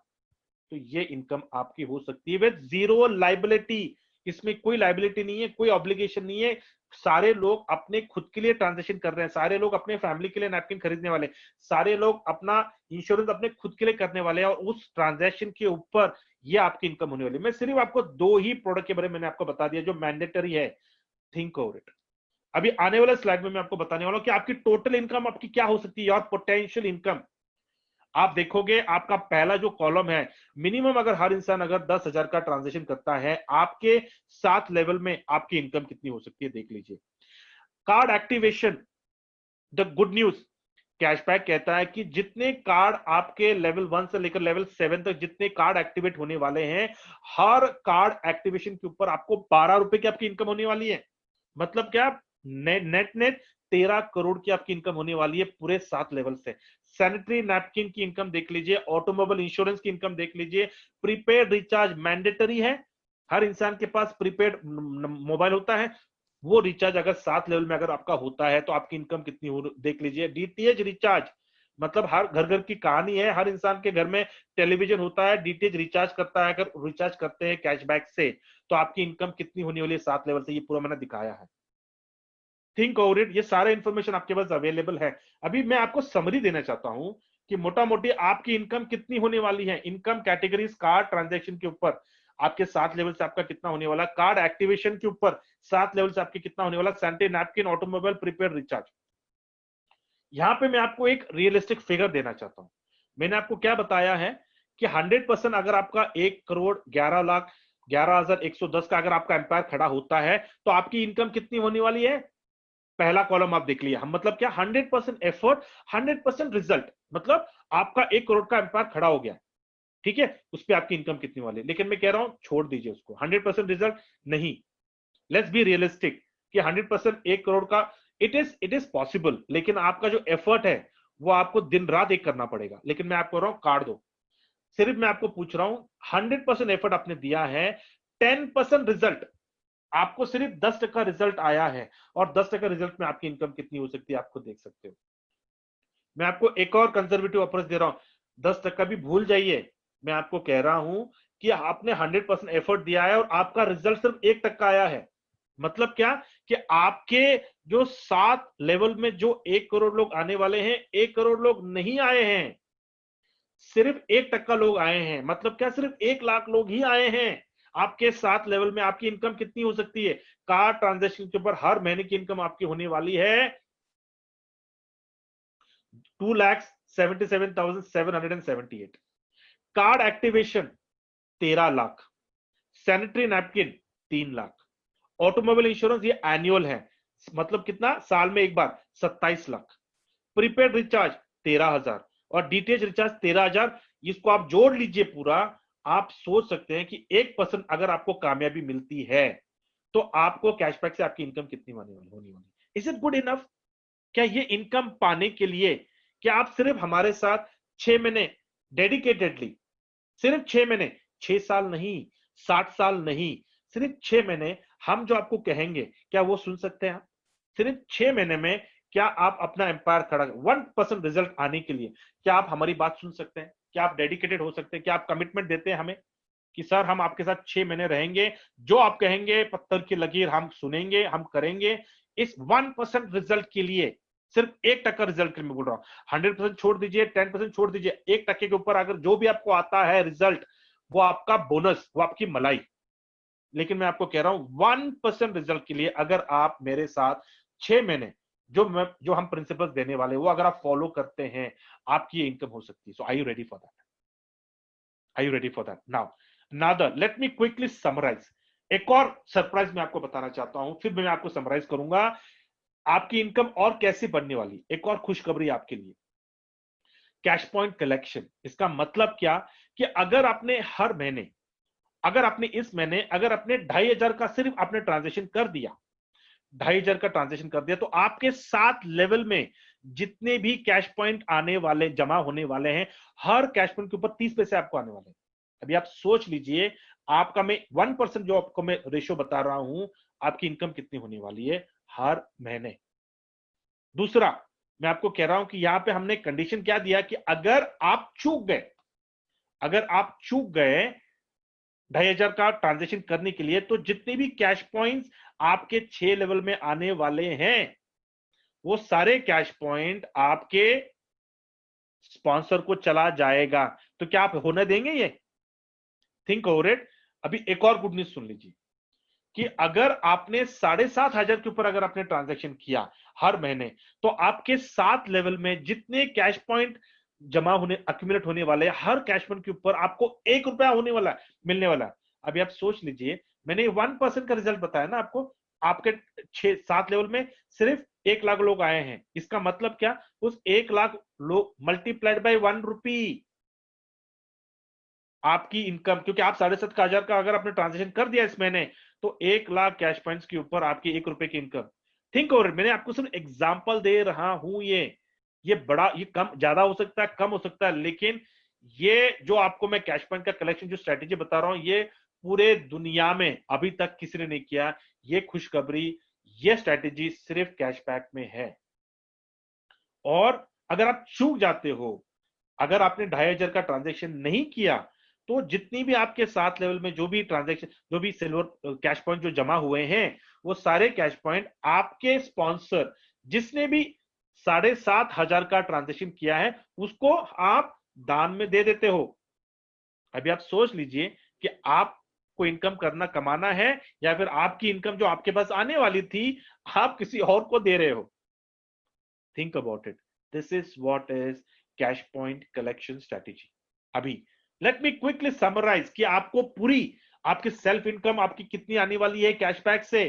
तो ये इनकम आपकी हो सकती है विद जीरो लाइबिलिटी। इसमें कोई लाइबिलिटी नहीं है, कोई ऑब्लिगेशन नहीं है, सारे लोग अपने खुद के लिए ट्रांजेक्शन कर रहे हैं, सारे लोग अपने फैमिली के लिए नैपकिन खरीदने वाले, सारे लोग अपना इंश्योरेंस अपने खुद के लिए करने वाले हैं, और उस ट्रांजेक्शन के ऊपर ये आपकी इनकम होने वाली है। मैं सिर्फ आपको 2 ही प्रोडक्ट के बारे में मैंने आपको बता दिया जो मैंडेटरी है। Think over it. अभी आने वाले स्लाइड में मैं आपको बताने वाला हूं कि आपकी टोटल इनकम आपकी क्या हो सकती है, और पोटेंशियल इनकम। आप देखोगे आपका पहला जो कॉलम है, मिनिमम अगर हर इंसान अगर 10,000 का ट्रांजेक्शन करता है, आपके 7 लेवल में आपकी इनकम कितनी हो सकती है देख लीजिए। Card activation, the good news, cashback कहता है कि जितने कार्ड आपके लेवल 1 से लेकर लेवल 7 तक जितने कार्ड एक्टिवेट होने वाले हैं, हर कार्ड एक्टिवेशन के ऊपर आपको 12 रुपए की आपकी इनकम होने वाली है। मतलब क्या, नेट नेट 13 करोड़ की आपकी इनकम होने वाली है पूरे 7 लेवल से। सैनिटरी नैपकिन की इनकम देख लीजिए, ऑटोमोबाइल इंश्योरेंस की इनकम देख लीजिए, प्रीपेड रिचार्ज मैंडेटरी है, हर इंसान के पास प्रीपेड मोबाइल होता है, वो रिचार्ज अगर 7 लेवल में अगर आपका होता है तो आपकी इनकम कितनी हो देख लीजिए। डीटीएच रिचार्ज, मतलब हर घर घर की कहानी है, हर इंसान के घर में टेलीविजन होता है, डीटीएच रिचार्ज करता है, अगर रिचार्ज करते हैं कैशबैक से तो आपकी इनकम कितनी होने वाली है 7 लेवल से, ये पूरा मैंने दिखाया है। थिंक ओवर इट, ये सारा इंफॉर्मेशन आपके पास अवेलेबल है। अभी मैं आपको समरी देना चाहता हूं कि मोटा मोटी आपकी इनकम कितनी होने वाली है। इनकम कैटेगरीज कार्ड ट्रांजैक्शन के ऊपर आपके 7 लेवल से आपका कितना होने वाला, कार्ड एक्टिवेशन के ऊपर 7 लेवल से आपके कितना होने वाला, sanitary napkin, automobile, prepaid recharge. यहां पे मैं आपको एक रियलिस्टिक फिगर देना चाहता हूं। मैंने आपको क्या बताया है कि 100% अगर आपका 1,11,11,110 का अगर आपका एम्पायर खड़ा होता है तो आपकी इनकम कितनी होने वाली है। पहला कॉलम आप देख लिया, हम मतलब क्या, 100% एफर्ट 100% रिजल्ट, मतलब आपका 1 करोड़ का एम्पायर खड़ा हो गया, ठीक है, उस पर आपकी इनकम कितनी वाली। लेकिन मैं कह रहा हूं छोड़ दीजिए उसको, 100% रिजल्ट नहीं, लेट्स बी रियलिस्टिक कि 100% 1 करोड़ का इट इज पॉसिबल, लेकिन आपका जो एफर्ट है वो आपको दिन रात एक करना पड़ेगा। लेकिन मैं आपको कह रहा हूं कार्ड दो, सिर्फ मैं आपको पूछ रहा हूं 100% एफर्ट आपने दिया है, 10% रिजल्ट, आपको सिर्फ 10% रिजल्ट आया है, और 10% रिजल्ट में आपकी इनकम कितनी हो सकती है आपको देख सकते हो। मैं आपको एक और कंजर्वेटिव अप्रोच दे रहा हूं, 10% भी भूल जाइए, मैं आपको कह रहा हूं कि आपने 100% एफर्ट दिया है और आपका रिजल्ट सिर्फ 1% आया है। मतलब क्या कि आपके जो 7 लेवल में जो 1 करोड़ लोग आने वाले हैं, 1 करोड़ लोग नहीं आए हैं, सिर्फ 1% लोग आए हैं। मतलब क्या, सिर्फ 1 लाख लोग ही आए हैं। आपके 7 लेवल में आपकी इनकम कितनी हो सकती है, कार्ड ट्रांजेक्शन के ऊपर हर महीने की इनकम आपकी होने वाली है 2,77,778। Card activation 13 lakh, sanitary napkin 3 lakh, automobile insurance ये एनुअल है, मतलब कितना, साल में एक बार 27 लाख, प्रीपेड रिचार्ज 13,000 और डीटीएच रिचार्ज 13,000। इसको आप जोड़ लीजिए पूरा, आप सोच सकते हैं कि 1% अगर आपको कामयाबी मिलती है तो आपको कैशबैक से आपकी इनकम कितनी होने वाली। Is it good enough? क्या ये इनकम पाने के लिए क्या आप सिर्फ हमारे साथ 6 महीने डेडिकेटेडली, सिर्फ 6 महीने, 6 साल नहीं, 60 साल नहीं, सिर्फ 6 महीने हम जो आपको कहेंगे क्या वो सुन सकते हैं आप? सिर्फ 6 महीने में क्या आप अपना एम्पायर खड़ा, 1% रिजल्ट आने के लिए क्या आप हमारी बात सुन सकते हैं? क्या आप डेडिकेटेड हो सकते हैं? क्या आप कमिटमेंट देते हैं हमें कि सर हम आपके साथ 6 महीने रहेंगे, जो आप कहेंगे पत्थर की लकीर हम सुनेंगे, हम करेंगे। इस 1% रिजल्ट के लिए, सिर्फ 1% रिजल्ट के लिए मैं बोल रहा हूं, 100% छोड़ दीजिए, 10% छोड़ दीजिए, 1% के ऊपर अगर जो भी आपको आता है रिजल्ट वो आपका बोनस, वो आपकी मलाई। लेकिन मैं आपको कह रहा हूं 1% रिजल्ट के लिए अगर आप मेरे साथ 6 महीने जो हम प्रिंसिपल्स देने वाले वो अगर आप फॉलो करते हैं, आपकी ये इनकम हो सकती है। So are you ready for that? Are you ready for that? Now another let me quickly summarise. एक और सरप्राइज मैं आपको बताना चाहता हूं, फिर मैं आपको समराइज करूंगा आपकी इनकम और कैसे बढ़ने वाली। एक और खुशखबरी आपके लिए, कैश पॉइंट कलेक्शन। इसका मतलब क्या कि अगर आपने हर महीने, अगर आपने इस महीने अगर आपने 2,500 का सिर्फ आपने ट्रांजेक्शन कर दिया, 2,500 का ट्रांजेक्शन कर दिया, तो आपके 7 लेवल में जितने भी कैश पॉइंट आने वाले, जमा होने वाले हैं, हर कैश पॉइंट के ऊपर 30 पैसे आपको आने वाले हैं। अभी आप सोच लीजिए, आपका मैं 1% जो आपको मैं रेशियो बता रहा हूं, आपकी इनकम कितनी होने वाली है हर महीने। दूसरा, मैं आपको कह रहा हूं कि यहां पे हमने कंडीशन क्या दिया कि अगर आप चूक गए, अगर आप चूक गए 2,500 का ट्रांजेक्शन करने के लिए, तो जितने भी कैश पॉइंट्स आपके 6 लेवल में आने वाले हैं, वो सारे कैश पॉइंट आपके स्पॉन्सर को चला जाएगा। तो क्या आप होने देंगे ये? Think over it. अभी एक और गुड न्यूज सुन लीजिए कि अगर आपने 7,500 के ऊपर अगर आपने ट्रांजैक्शन किया हर महीने, तो आपके 7 लेवल में जितने कैश पॉइंट जमा होने, अक्यूमुलेट होने वाले, हर कैश पॉइंट के ऊपर आपको 1 रुपया होने वाला है, मिलने वाला है। अभी आप सोच लीजिए, मैंने 1% का रिजल्ट बताया ना आपको, आपके 6-7 लेवल में सिर्फ 1 लाख लोग आए हैं। इसका मतलब क्या? उस 1 लाख लोग मल्टीप्लाइड बाय 1 रुपी आपकी इनकम, क्योंकि आप 7,500 का अगर आपने ट्रांजेक्शन कर दिया इस महीने, तो 1 लाख कैश पॉइंट्स के ऊपर आपकी 1 रुपए की इनकम। थिंक ओवर, मैंने आपको सिर्फ एग्जांपल दे रहा हूं। ये बड़ा, ये कम ज्यादा हो सकता है, कम हो सकता है, लेकिन ये जो आपको मैं कैश पॉइंट का कलेक्शन जो स्ट्रेटेजी बता रहा हूं, ये पूरे दुनिया में अभी तक किसी ने नहीं किया। ये खुशखबरी, ये स्ट्रेटेजी सिर्फ कैशबैक में है। और अगर आप चूक जाते हो, अगर आपने 2,500 का ट्रांजेक्शन नहीं किया, तो जितनी भी आपके 7 लेवल में जो भी ट्रांजेक्शन, जो भी सिल्वर कैश पॉइंट जो जमा हुए हैं, वो सारे कैश पॉइंट आपके स्पॉन्सर, जिसने भी 7,500 का ट्रांजेक्शन किया है, उसको आप दान में दे देते हो। अभी आप सोच लीजिए कि आपको इनकम करना, कमाना है, या फिर आपकी इनकम जो आपके पास आने वाली थी, आप किसी और को दे रहे हो। Think about it. This is what is cash point collection strategy. अभी लेट मी क्विकली समराइज कि आपको पूरी आपकी सेल्फ इनकम आपकी कितनी आने वाली है कैशबैक से।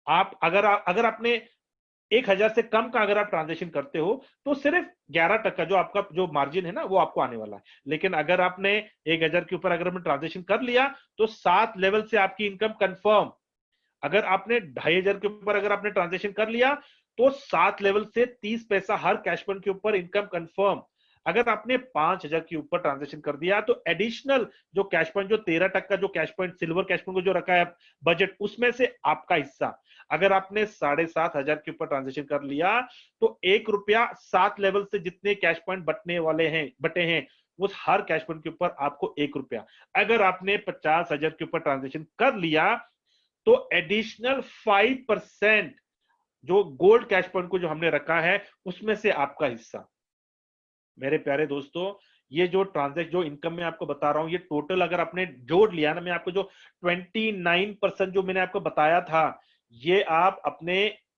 आप अगर आपने 1,000 से कम का अगर आप ट्रांजेक्शन करते हो, तो सिर्फ 11% जो आपका जो मार्जिन है ना, वो आपको आने वाला है। लेकिन अगर आपने 1,000 के ऊपर अगर आपने ट्रांजेक्शन कर लिया, तो 7 लेवल से आपकी इनकम कंफर्म। अगर आपने 2,500 के ऊपर अगर आपने ट्रांजेक्शन कर लिया, तो 7 लेवल से 30 पैसा हर कैश पॉइंट के ऊपर इनकम कंफर्म। अगर आपने 5,000 के ऊपर ट्रांजेक्शन कर दिया, तो एडिशनल जो कैश पॉइंट, जो 13% जो cash point, silver cash point को जो रखा है बजट, उसमें से आपका हिस्सा। अगर आपने 7,500 के ऊपर ट्रांजेक्शन कर लिया, तो 1 रुपया 7 लेवल से जितने कैश पॉइंट बटे हैं, उस हर कैश पॉइंट के ऊपर आपको 1 रुपया। अगर आपने 50,000 के ऊपर ट्रांजेक्शन कर लिया, तो एडिशनल 5% जो गोल्ड कैश पॉइंट को जो हमने रखा है, उसमें से आपका हिस्सा। मेरे प्यारे दोस्तों, ये जो ट्रांजेक्शन, जो इनकम मैं आपको बता रहा हूं, ये टोटल अगर आपने जोड़ लिया ना, मैं आपको जो 29% जो मैंने आपको बताया था, ये आप अपने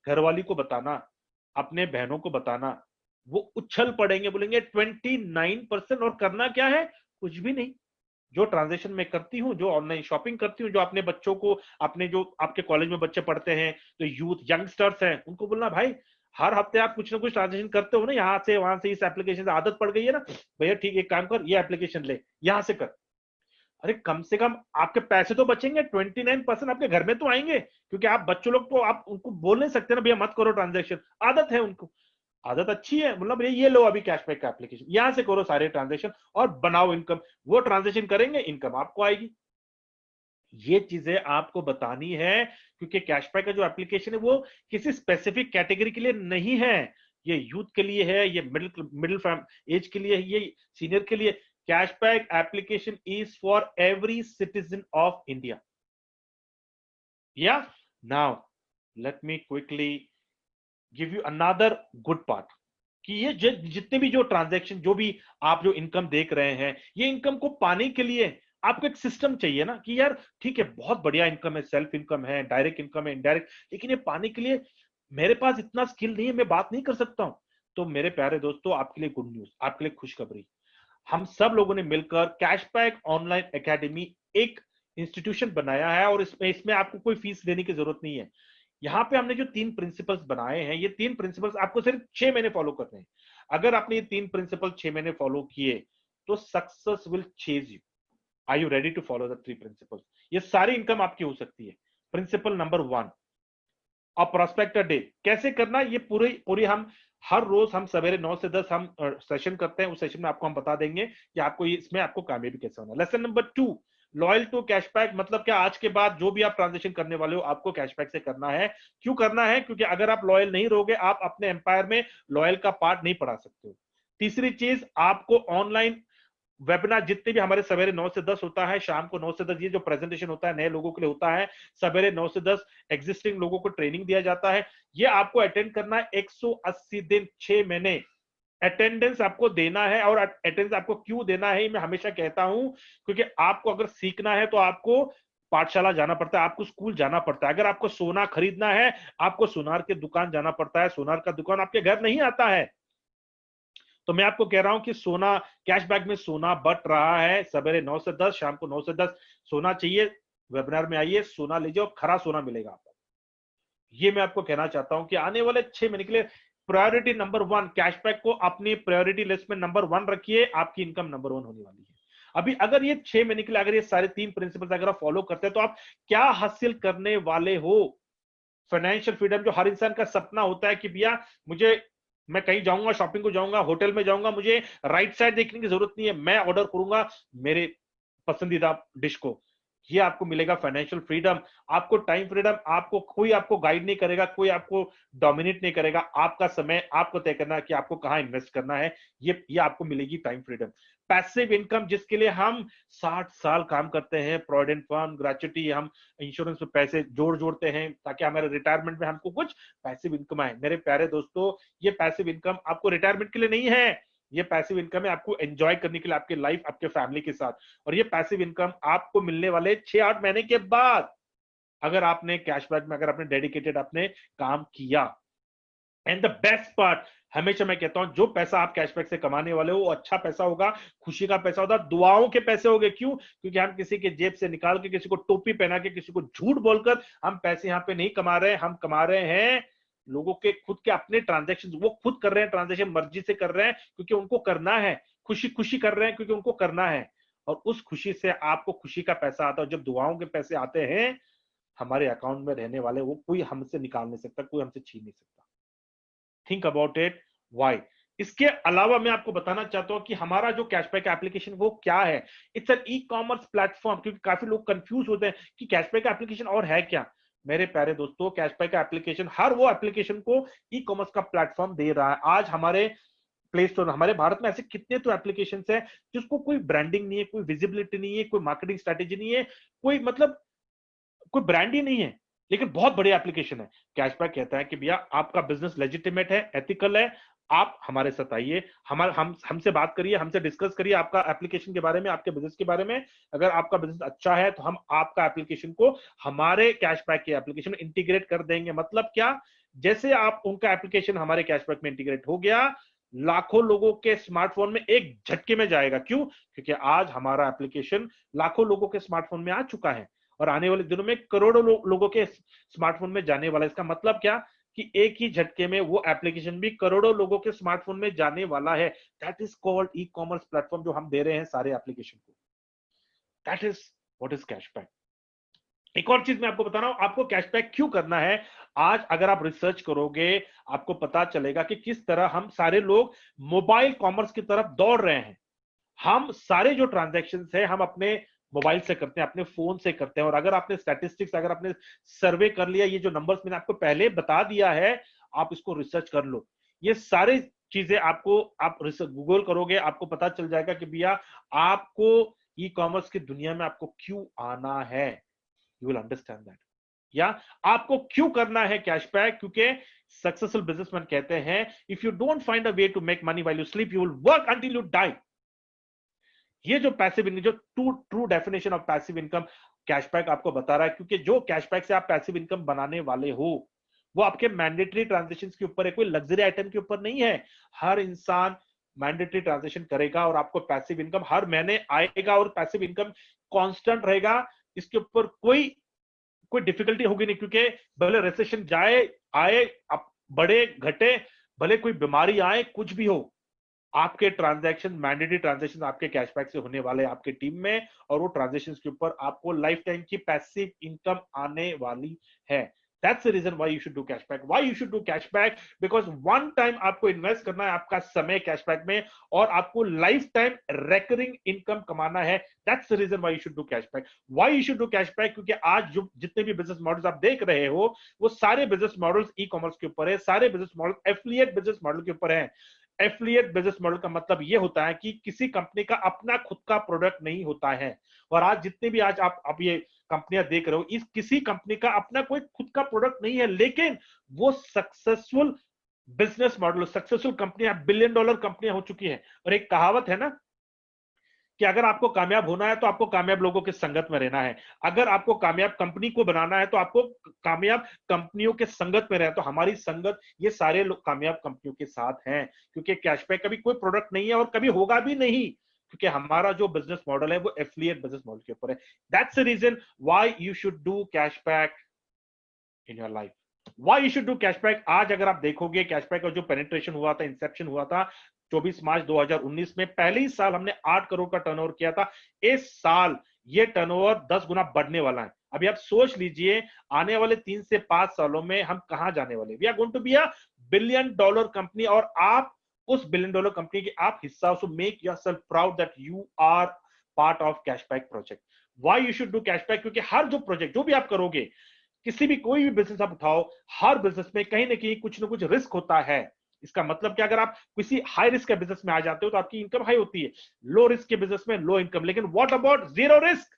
घरवाली को बताना, अपने बहनों को बताना, वो उछल पड़ेंगे, बोलेंगे 29%। और करना क्या है? कुछ भी नहीं। जो ट्रांजेक्शन मैं करती हूँ, जो ऑनलाइन शॉपिंग करती हूँ, जो अपने बच्चों को, अपने जो आपके कॉलेज में बच्चे पढ़ते हैं, तो यूथ यंगस्टर्स हैं, उनको बोलना, भाई हर हफ्ते आप कुछ ना कुछ ट्रांजेक्शन करते हो ना, यहाँ से वहां से, इस एप्लीकेशन से आदत पड़ गई है ना, भैया ठीक, एक काम कर, ये एप्लीकेशन ले, यहां से कर। अरे कम से कम आपके पैसे तो बचेंगे, 29% आपके घर में तो आएंगे। क्योंकि आप बच्चों लोग को आप उनको बोल नहीं सकते ना, भैया मत करो ट्रांजेक्शन, आदत है उनको, आदत अच्छी है, मतलब ये लो अभी कैशबैक का एप्लीकेशन, यहां से करो सारे ट्रांजेक्शन और बनाओ इनकम। वो ट्रांजेक्शन करेंगे, इनकम आपको आएगी। ये चीजें आपको बतानी है, क्योंकि कैशबैक का जो एप्लीकेशन है, वो किसी स्पेसिफिक कैटेगरी के लिए नहीं है। ये यूथ के लिए है, ये मिडिल एज के लिए है, ये सीनियर के लिए। Cashback application is for every citizen of India. Yeah now let me quickly give you another good part, कि ये जितने भी जो ट्रांजैक्शन, जो भी आप जो इनकम देख रहे हैं, ये इनकम को पाने के लिए आपको एक सिस्टम चाहिए ना, कि यार ठीक है, बहुत बढ़िया इनकम है, सेल्फ इनकम है, डायरेक्ट इनकम है, इनडायरेक्ट, लेकिन ये पाने के लिए मेरे पास इतना स्किल नहीं है, मैं बात नहीं कर सकता हूं। तो मेरे प्यारे दोस्तों, आपके लिए गुड न्यूज, आपके लिए खुशखबरी। हम सब लोगों ने मिलकर कैशबैक ऑनलाइन एकेडमी एक इंस्टीट्यूशन बनाया है, और इसमें इसमें आपको कोई फीस देने की जरूरत नहीं है। यहाँ पे हमने जो 3 प्रिंसिपल्स बनाए हैं, ये 3 प्रिंसिपल्स आपको सिर्फ 6 महीने फॉलो करने हैं। अगर आपने ये 3 प्रिंसिपल 6 महीने फॉलो किए, तो success will chase you. Are you ready to follow the 3 principles? ये सारी इनकम आपकी हो सकती है। Principle number 1, a prospector day. कैसे करना, ये पूरी हम हर रोज हम सवेरे 9 से 10 हम सेशन करते हैं। उस सेशन में आपको हम बता देंगे कि आपको इसमें आपको कामयाबी कैसे होना। Lesson number 2, loyal to cashback. मतलब क्या, आज के बाद जो भी आप ट्रांजेक्शन करने वाले हो, आपको कैशबैक से करना है। क्यों करना है? क्योंकि अगर आप लॉयल नहीं रहोगे, आप अपने एम्पायर में लॉयल का पार्ट नहीं पढ़ा सकते हो। तीसरी चीज, आपको ऑनलाइन वेबिनार जितने भी हमारे सवेरे 9 से 10 होता है, शाम को 9 से 10 ये जो प्रेजेंटेशन होता है नए लोगों के लिए होता है, सवेरे 9 से 10 एग्जिस्टिंग लोगों को ट्रेनिंग दिया जाता है। ये आपको अटेंड करना है 180 दिन 6 महीने अटेंडेंस आपको देना है। और अटेंडेंस आपको क्यों देना है मैं हमेशा कहता हूं, क्योंकि आपको अगर सीखना है तो आपको पाठशाला जाना पड़ता है, आपको स्कूल जाना पड़ता है। अगर आपको सोना खरीदना है, आपको सोनार के दुकान जाना पड़ता है। सोनार का दुकान आपके घर नहीं आता है। तो मैं आपको कह रहा हूं कि सोना कैशबैक में सोना बट रहा है। सवेरे 9 से 10, शाम को 9 से 10 सोना चाहिए, वेबिनार में आइए, सोना लीजिए और खरा सोना मिलेगा आपको। ये मैं आपको कहना चाहता हूं कि आने वाले 6 महीने के लिए प्रायोरिटी नंबर 1 कैशबैक को अपनी प्रायोरिटी लिस्ट में नंबर 1 रखिए। आपकी इनकम नंबर 1 होने वाली है। अभी अगर ये 6 महीने के लिए अगर ये सारे 3 प्रिंसिपल्स अगर आप फॉलो करते हैं तो आप क्या हासिल करने वाले हो? फाइनेंशियल फ्रीडम जो हर इंसान का सपना होता है कि भैया मैं कहीं जाऊंगा, शॉपिंग को जाऊंगा, होटल में जाऊंगा, मुझे राइट साइड देखने की जरूरत नहीं है, मैं ऑर्डर करूंगा मेरे पसंदीदा डिश को। ये आपको मिलेगा फाइनेंशियल फ्रीडम। आपको टाइम फ्रीडम, कोई आपको गाइड नहीं करेगा, कोई आपको डोमिनेट नहीं करेगा। आपका समय आपको तय करना है कि आपको कहां इन्वेस्ट करना है। ये आपको मिलेगी टाइम फ्रीडम। पैसिव इनकम जिसके लिए हम 60 साल काम करते हैं, प्रोविडेंट फंड, ग्रेच्युटी, हम इंश्योरेंस में पैसे जोड़ते हैं ताकि हमारे रिटायरमेंट में हमको कुछ पैसिव इनकम आए। मेरे प्यारे दोस्तों, ये पैसिव इनकम आपको रिटायरमेंट के लिए नहीं है, ये पैसिव इनकम है आपको एंजॉय करने के लिए, आपके लाइफ, आपके फैमिली के साथ। और ये पैसिव इनकम आपको मिलने वाले 6-8 महीने के बाद, अगर आपने कैशबैक में, अगर आपने डेडिकेटेड आपने काम किया। एंड द बेस्ट पार्ट, हमेशा मैं कहता हूं जो पैसा आप कैशबैक से कमाने वाले हो वो अच्छा पैसा होगा, खुशी का पैसा होगा, दुआओं के पैसे होंगे। क्यों? क्योंकि हम किसी के जेब से निकाल के, किसी को टोपी पहना के, किसी को झूठ बोलकर हम पैसे यहां पे नहीं कमा रहे हैं। हम कमा रहे हैं लोगों के खुद के अपने ट्रांजैक्शन, वो खुद कर रहे हैं ट्रांजैक्शन, मर्जी से कर रहे हैं क्योंकि उनको करना है, खुशी खुशी कर रहे हैं क्योंकि उनको करना है। और उस खुशी से आपको खुशी का पैसा आता है। जब दुआओं के पैसे आते हैं हमारे अकाउंट में रहने वाले, वो कोई हमसे निकाल नहीं सकता, कोई हमसे छीन नहीं सकता। Think about it why. इसके अलावा मैं आपको बताना चाहता हूं कि हमारा जो कैशबैक एप्लीकेशन वो क्या है। It's an e commerce platform. क्योंकि काफी लोग कंफ्यूज होते हैं कि कैशबैक एप्लीकेशन और है क्या। मेरे प्यारे दोस्तों, कैशबैक एप्लीकेशन हर वो एप्लीकेशन को ई कॉमर्स का प्लेटफॉर्म दे रहा है। आज हमारे प्ले स्टोर, हमारे भारत में ऐसे कितने तो एप्लीकेशंस है जिसको कोई ब्रांडिंग नहीं है, कोई विजिबिलिटी नहीं है, कोई मार्केटिंग स्ट्रेटेजी नहीं है, कोई मतलब कोई ब्रांड ही नहीं है, लेकिन बहुत बड़ी एप्लीकेशन है। कैशबैक कहता है कि भैया आपका बिजनेस लेजिटिमेट है, एथिकल है, आप हमारे साथ आइए, हमसे बात करिए, हमसे डिस्कस करिए आपका एप्लीकेशन के बारे में, आपके बिजनेस के बारे में। अगर आपका बिजनेस अच्छा है तो हम आपका एप्लीकेशन को हमारे कैशबैक के एप्लीकेशन में इंटीग्रेट कर देंगे। मतलब क्या? जैसे आप उनका एप्लीकेशन हमारे कैशबैक में इंटीग्रेट हो गया, लाखों लोगों के स्मार्टफोन में एक झटके में जाएगा। क्यों? क्योंकि आज हमारा एप्लीकेशन लाखों लोगों के स्मार्टफोन में आ चुका है और आने वाले दिनों में करोड़ों लोगों के स्मार्टफोन में जाने वाला है। इसका मतलब क्या कि एक ही झटके में वो एप्लीकेशन भी करोड़ों लोगों के स्मार्टफोन में जाने वाला है। That is called E commerce platform जो हम दे रहे हैं सारे एप्लीकेशन को। That is what is cashback. एक और चीज मैं आपको बता रहा हूं, आपको कैशबैक क्यों करना है। आज अगर आप रिसर्च करोगे आपको पता चलेगा कि किस तरह हम सारे लोग मोबाइल कॉमर्स की तरफ दौड़ रहे हैं। हम सारे जो ट्रांजैक्शन है हम अपने मोबाइल से करते हैं, अपने फोन से करते हैं। और अगर आपने स्टैटिस्टिक्स, अगर आपने सर्वे कर लिया, ये जो नंबर्स मैंने आपको पहले बता दिया है, आप इसको रिसर्च कर लो। ये सारी चीजें आपको, आप गूगल करोगे आपको पता चल जाएगा कि भैया आपको ई कॉमर्स की दुनिया में आपको क्यों आना है। You will understand that. या आपको क्यों करना है कैशबैक। क्योंकि सक्सेसफुल बिजनेसमैन कहते हैं if you don't find a way to make money while you sleep you will work until you die. ये जो पैसिव इनकम, जो true definition of passive income cashback आपको बता रहा है। क्योंकि जो कैशबैक से आप पैसिव इनकम बनाने वाले हो वो आपके मैंडेटरी ट्रांजैक्शंस के ऊपर है, कोई लग्जरी आइटम के ऊपर नहीं है। हर इंसान मैंडेटरी ट्रांजैक्शन करेगा और आपको पैसिव इनकम हर महीने आएगा और पैसिव इनकम कांस्टेंट रहेगा। इसके ऊपर कोई डिफिकल्टी होगी नहीं। क्योंकि भले रिसेशन जाए आए, बढ़े घटे, भले कोई बीमारी आए, कुछ भी हो, आपके ट्रांजैक्शन, मैंडेटरी ट्रांजैक्शन आपके कैशबैक से होने वाले आपके टीम में। और वो ट्रांजैक्शन के ऊपर आपको लाइफ टाइम की पैसिव इनकम आने वाली है। That's the reason why you should do cashback. Why you should do cashback? Because one time आपको इन्वेस्ट करना है आपका समय कैशबैक में और आपको लाइफ टाइम रेकरिंग इनकम कमाना है। That's the reason why you should do cashback. Why you should do cashback? क्योंकि आज जो जितने भी बिजनेस मॉडल्स आप देख रहे हो वो सारे बिजनेस मॉडल्स ई कॉमर्स के ऊपर है, सारे business model affiliate business model के ऊपर है। एफिलिएट बिजनेस मॉडल का मतलब ये होता है कि किसी कंपनी का अपना खुद का प्रोडक्ट नहीं होता है। और आज जितने भी आज आप ये कंपनियां देख रहे हो, इस किसी कंपनी का अपना कोई खुद का प्रोडक्ट नहीं है, लेकिन वो सक्सेसफुल बिजनेस मॉडल, सक्सेसफुल कंपनियां, बिलियन डॉलर कंपनियां हो चुकी है। और एक कहावत है ना कि अगर आपको कामयाब होना है तो आपको कामयाब लोगों की संगत में रहना है, अगर आपको कामयाब कंपनी को बनाना है तो आपको कामयाब कंपनियों के संगत में रहना। तो हमारी संगत ये सारे लोग कामयाब कंपनियों के साथ हैं, क्योंकि कैशबैक का भी कोई प्रोडक्ट नहीं है और कभी होगा भी नहीं, क्योंकि हमारा जो बिजनेस मॉडल है वो एफिलिएट बिजनेस मॉडल के ऊपर है। That's the reason why you should do cashback in your life. Why you should do cashback. आज अगर आप देखोगे कैशबैक का जो पेनिट्रेशन हुआ था, इंसेप्शन हुआ था 24 मार्च 2019 में, पहले ही साल हमने 8 करोड़ का टर्नओवर किया था। इस साल ये टर्नओवर 10 गुना बढ़ने वाला है। अभी आप सोच लीजिए आने वाले 3 से 5 सालों में हम कहां जाने वाले। We are going to be a billion dollar company, और आप उस बिलियन डॉलर कंपनी के आप हिस्सा। So make yourself proud that you are part of cashback project. Why you should do cashback, क्योंकि हर जो प्रोजेक्ट जो भी आप करोगे, किसी भी कोई भी बिजनेस आप उठाओ, हर बिजनेस में कहीं ना कहीं कुछ ना कुछ रिस्क होता है। इसका मतलब क्या, अगर आप किसी हाई रिस्क के बिजनेस में आ जाते हो तो आपकी इनकम हाई होती है, लो रिस्क के बिजनेस में लो इनकम। लेकिन what about zero risk.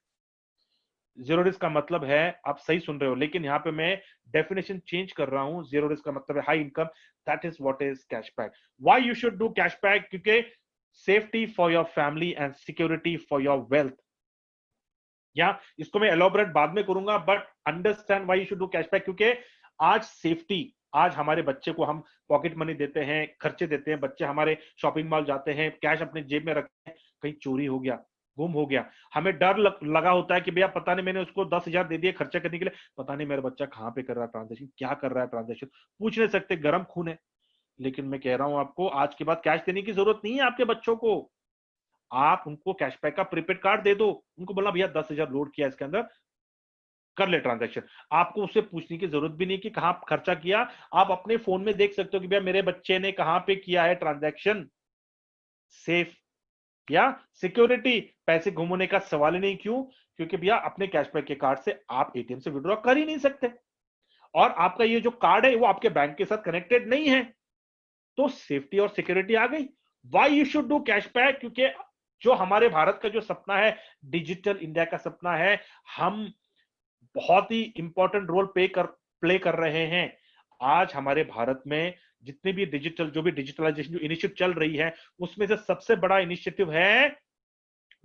Zero risk का मतलब है, आप सही सुन रहे हो, लेकिन यहां पे मैं डेफिनेशन चेंज कर रहा हूं। जीरो रिस्क का मतलब है high income. That is what is cashback. Why you should do cashback, क्योंकि safety for your family and security for your wealth. या इसको मैं एलोबरेट बाद में करूंगा, but understand why you should do cashback. क्योंकि आज सेफ्टी, आज हमारे बच्चे को हम पॉकेट मनी देते हैं, खर्चे देते हैं, बच्चे हमारे शॉपिंग मॉल जाते हैं, कैश अपने जेब में रखते हैं, कहीं चोरी हो गया, गुम हो गया, हमें डर लगा होता है कि भैया पता नहीं मैंने उसको 10,000 दे दिए खर्चा करने के लिए, पता नहीं मेरा बच्चा कहां पे कर रहा है ट्रांजेक्शन, क्या कर रहा है ट्रांजेक्शन, पूछ नहीं सकते, गर्म खून है। लेकिन मैं कह रहा हूं आपको, आज के बाद कैश देने की जरूरत नहीं है आपके बच्चों को। आप उनको कैशबैक का प्रीपेड कार्ड दे दो, उनको बोला भैया 10,000 लोड किया इसके अंदर, कर ले ट्रांजैक्शन। आपको उससे पूछने की जरूरत भी नहीं कि कहां खर्चा किया। आप अपने फोन में देख सकते हो कि भैया मेरे बच्चे ने कहां पे किया है ट्रांजैक्शन। सेफ या सिक्योरिटी, पैसे गुम होने का सवाल ही नहीं। क्यों? क्योंकि भैया अपने कैशबैक के कार्ड से आप एटीएम से विड्रॉ कर ही नहीं सकते, और आपका ये जो कार्ड है वो आपके बैंक के साथ कनेक्टेड नहीं है। तो सेफ्टी और सिक्योरिटी आ गई। Why you should do cashback, क्योंकि जो हमारे भारत का जो सपना है, डिजिटल इंडिया का सपना है, हम बहुत ही इंपॉर्टेंट रोल प्ले कर रहे हैं। आज हमारे भारत में जितने भी डिजिटल, जो भी डिजिटलाइजेशन जो इनिशिएटिव चल रही है, उसमें से सबसे बड़ा इनिशिएटिव है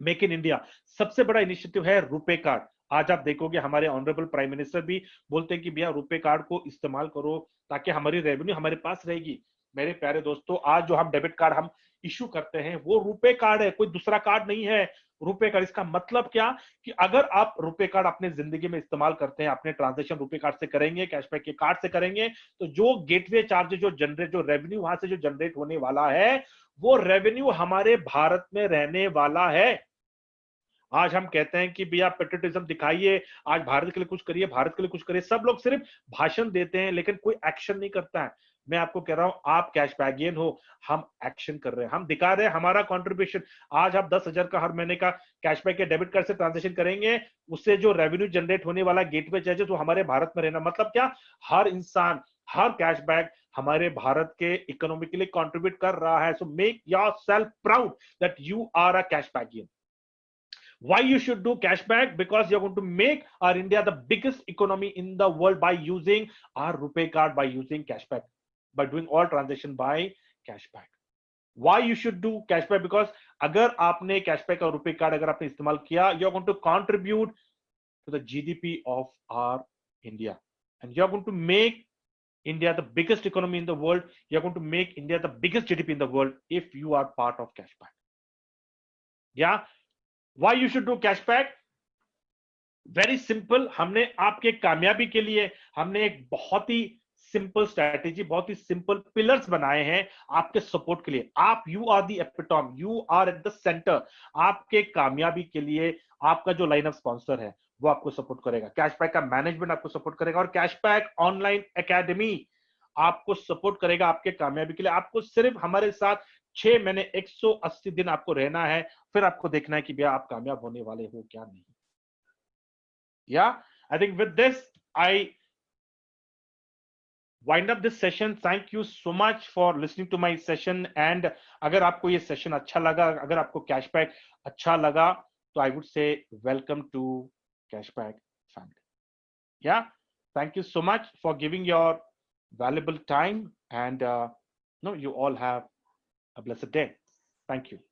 मेक इन इंडिया, सबसे बड़ा इनिशिएटिव है रुपे कार्ड। आज आप देखोगे हमारे ऑनरेबल प्राइम मिनिस्टर भी बोलते हैं कि भैया रुपे कार्ड को इस्तेमाल करो ताकि हमारी रेवेन्यू हमारे पास रहेगी। मेरे प्यारे दोस्तों, आज जो हम डेबिट कार्ड हम इशू करते हैं वो रुपे कार्ड है, कोई दूसरा कार्ड नहीं है। रुपे कार्ड, इसका मतलब क्या कि अगर आप रुपे कार्ड अपने जिंदगी में इस्तेमाल करते हैं, अपने ट्रांजेक्शन रुपे कार्ड से करेंगे, कैशबैक के कार्ड से करेंगे, तो जो गेटवे चार्ज जो रेवेन्यू वहां से जो जनरेट होने वाला है, वो रेवेन्यू हमारे भारत में रहने वाला है। आज हम कहते हैं कि भैया पेट्रियटिज्म दिखाइए, आज भारत के लिए कुछ करिए, भारत के लिए कुछ करिए। सब लोग सिर्फ भाषण देते हैं लेकिन कोई एक्शन नहीं करता है। मैं आपको कह रहा हूं, आप कैशबैकियन हो, हम एक्शन कर रहे हैं, हम दिखा रहे हैं हमारा कंट्रीब्यूशन। आज आप 10,000 का हर महीने का कैशबैक के डेबिट कार्ड से ट्रांजेक्शन करेंगे, उससे जो रेवेन्यू जनरेट होने वाला गेटवे चार्जेस वो हमारे भारत में रहना। मतलब क्या, हर इंसान, हर कैशबैक हमारे भारत के इकोनॉमी के लिए कंट्रीब्यूट कर रहा है। So make yourself proud that you are a cashbackian. Why you should do cashback? Because you're going to make our India the biggest economy in the world by using our RuPay card, by using cashback, by doing all transaction by cashback. Why you should do cashback? Because अगर आपने cashback और RuPay card अगर आपने इस्तेमाल किया, you're going to contribute to the GDP of our India, and you're going to make India the biggest economy in the world. You're going to make India the biggest GDP in the world if you are part of cashback. Yeah. Why you should do cashback? Very simple. हमने आपके कामयाबी के लिए हमने एक बहुत ही simple strategy, बहुत ही simple pillars बनाए हैं आपके सपोर्ट के लिए। आप, you are the epitome, you are at the centre. आपके कामयाबी के लिए आपका जो लाइन ऑफ स्पॉन्सर है वो आपको सपोर्ट करेगा, कैशबैक का मैनेजमेंट आपको सपोर्ट करेगा, और कैशबैक ऑनलाइन एकेडमी आपको सपोर्ट करेगा आपके कामयाबी के लिए। आपको सिर्फ हमारे साथ 6 महीने 180 दिन आपको रहना है, फिर आपको देखना है कि भैया आप कामयाब होने वाले हो क्या नहीं। Yeah, I think with this, I wind up this session. Thank you so much for listening to my session. And अगर आपको ये session अच्छा लगा, अगर आपको cashback अच्छा लगा, तो I would say welcome to Cashback family. Yeah, thank you so much for giving your valuable time, and no, you all have a blessed day. Thank you.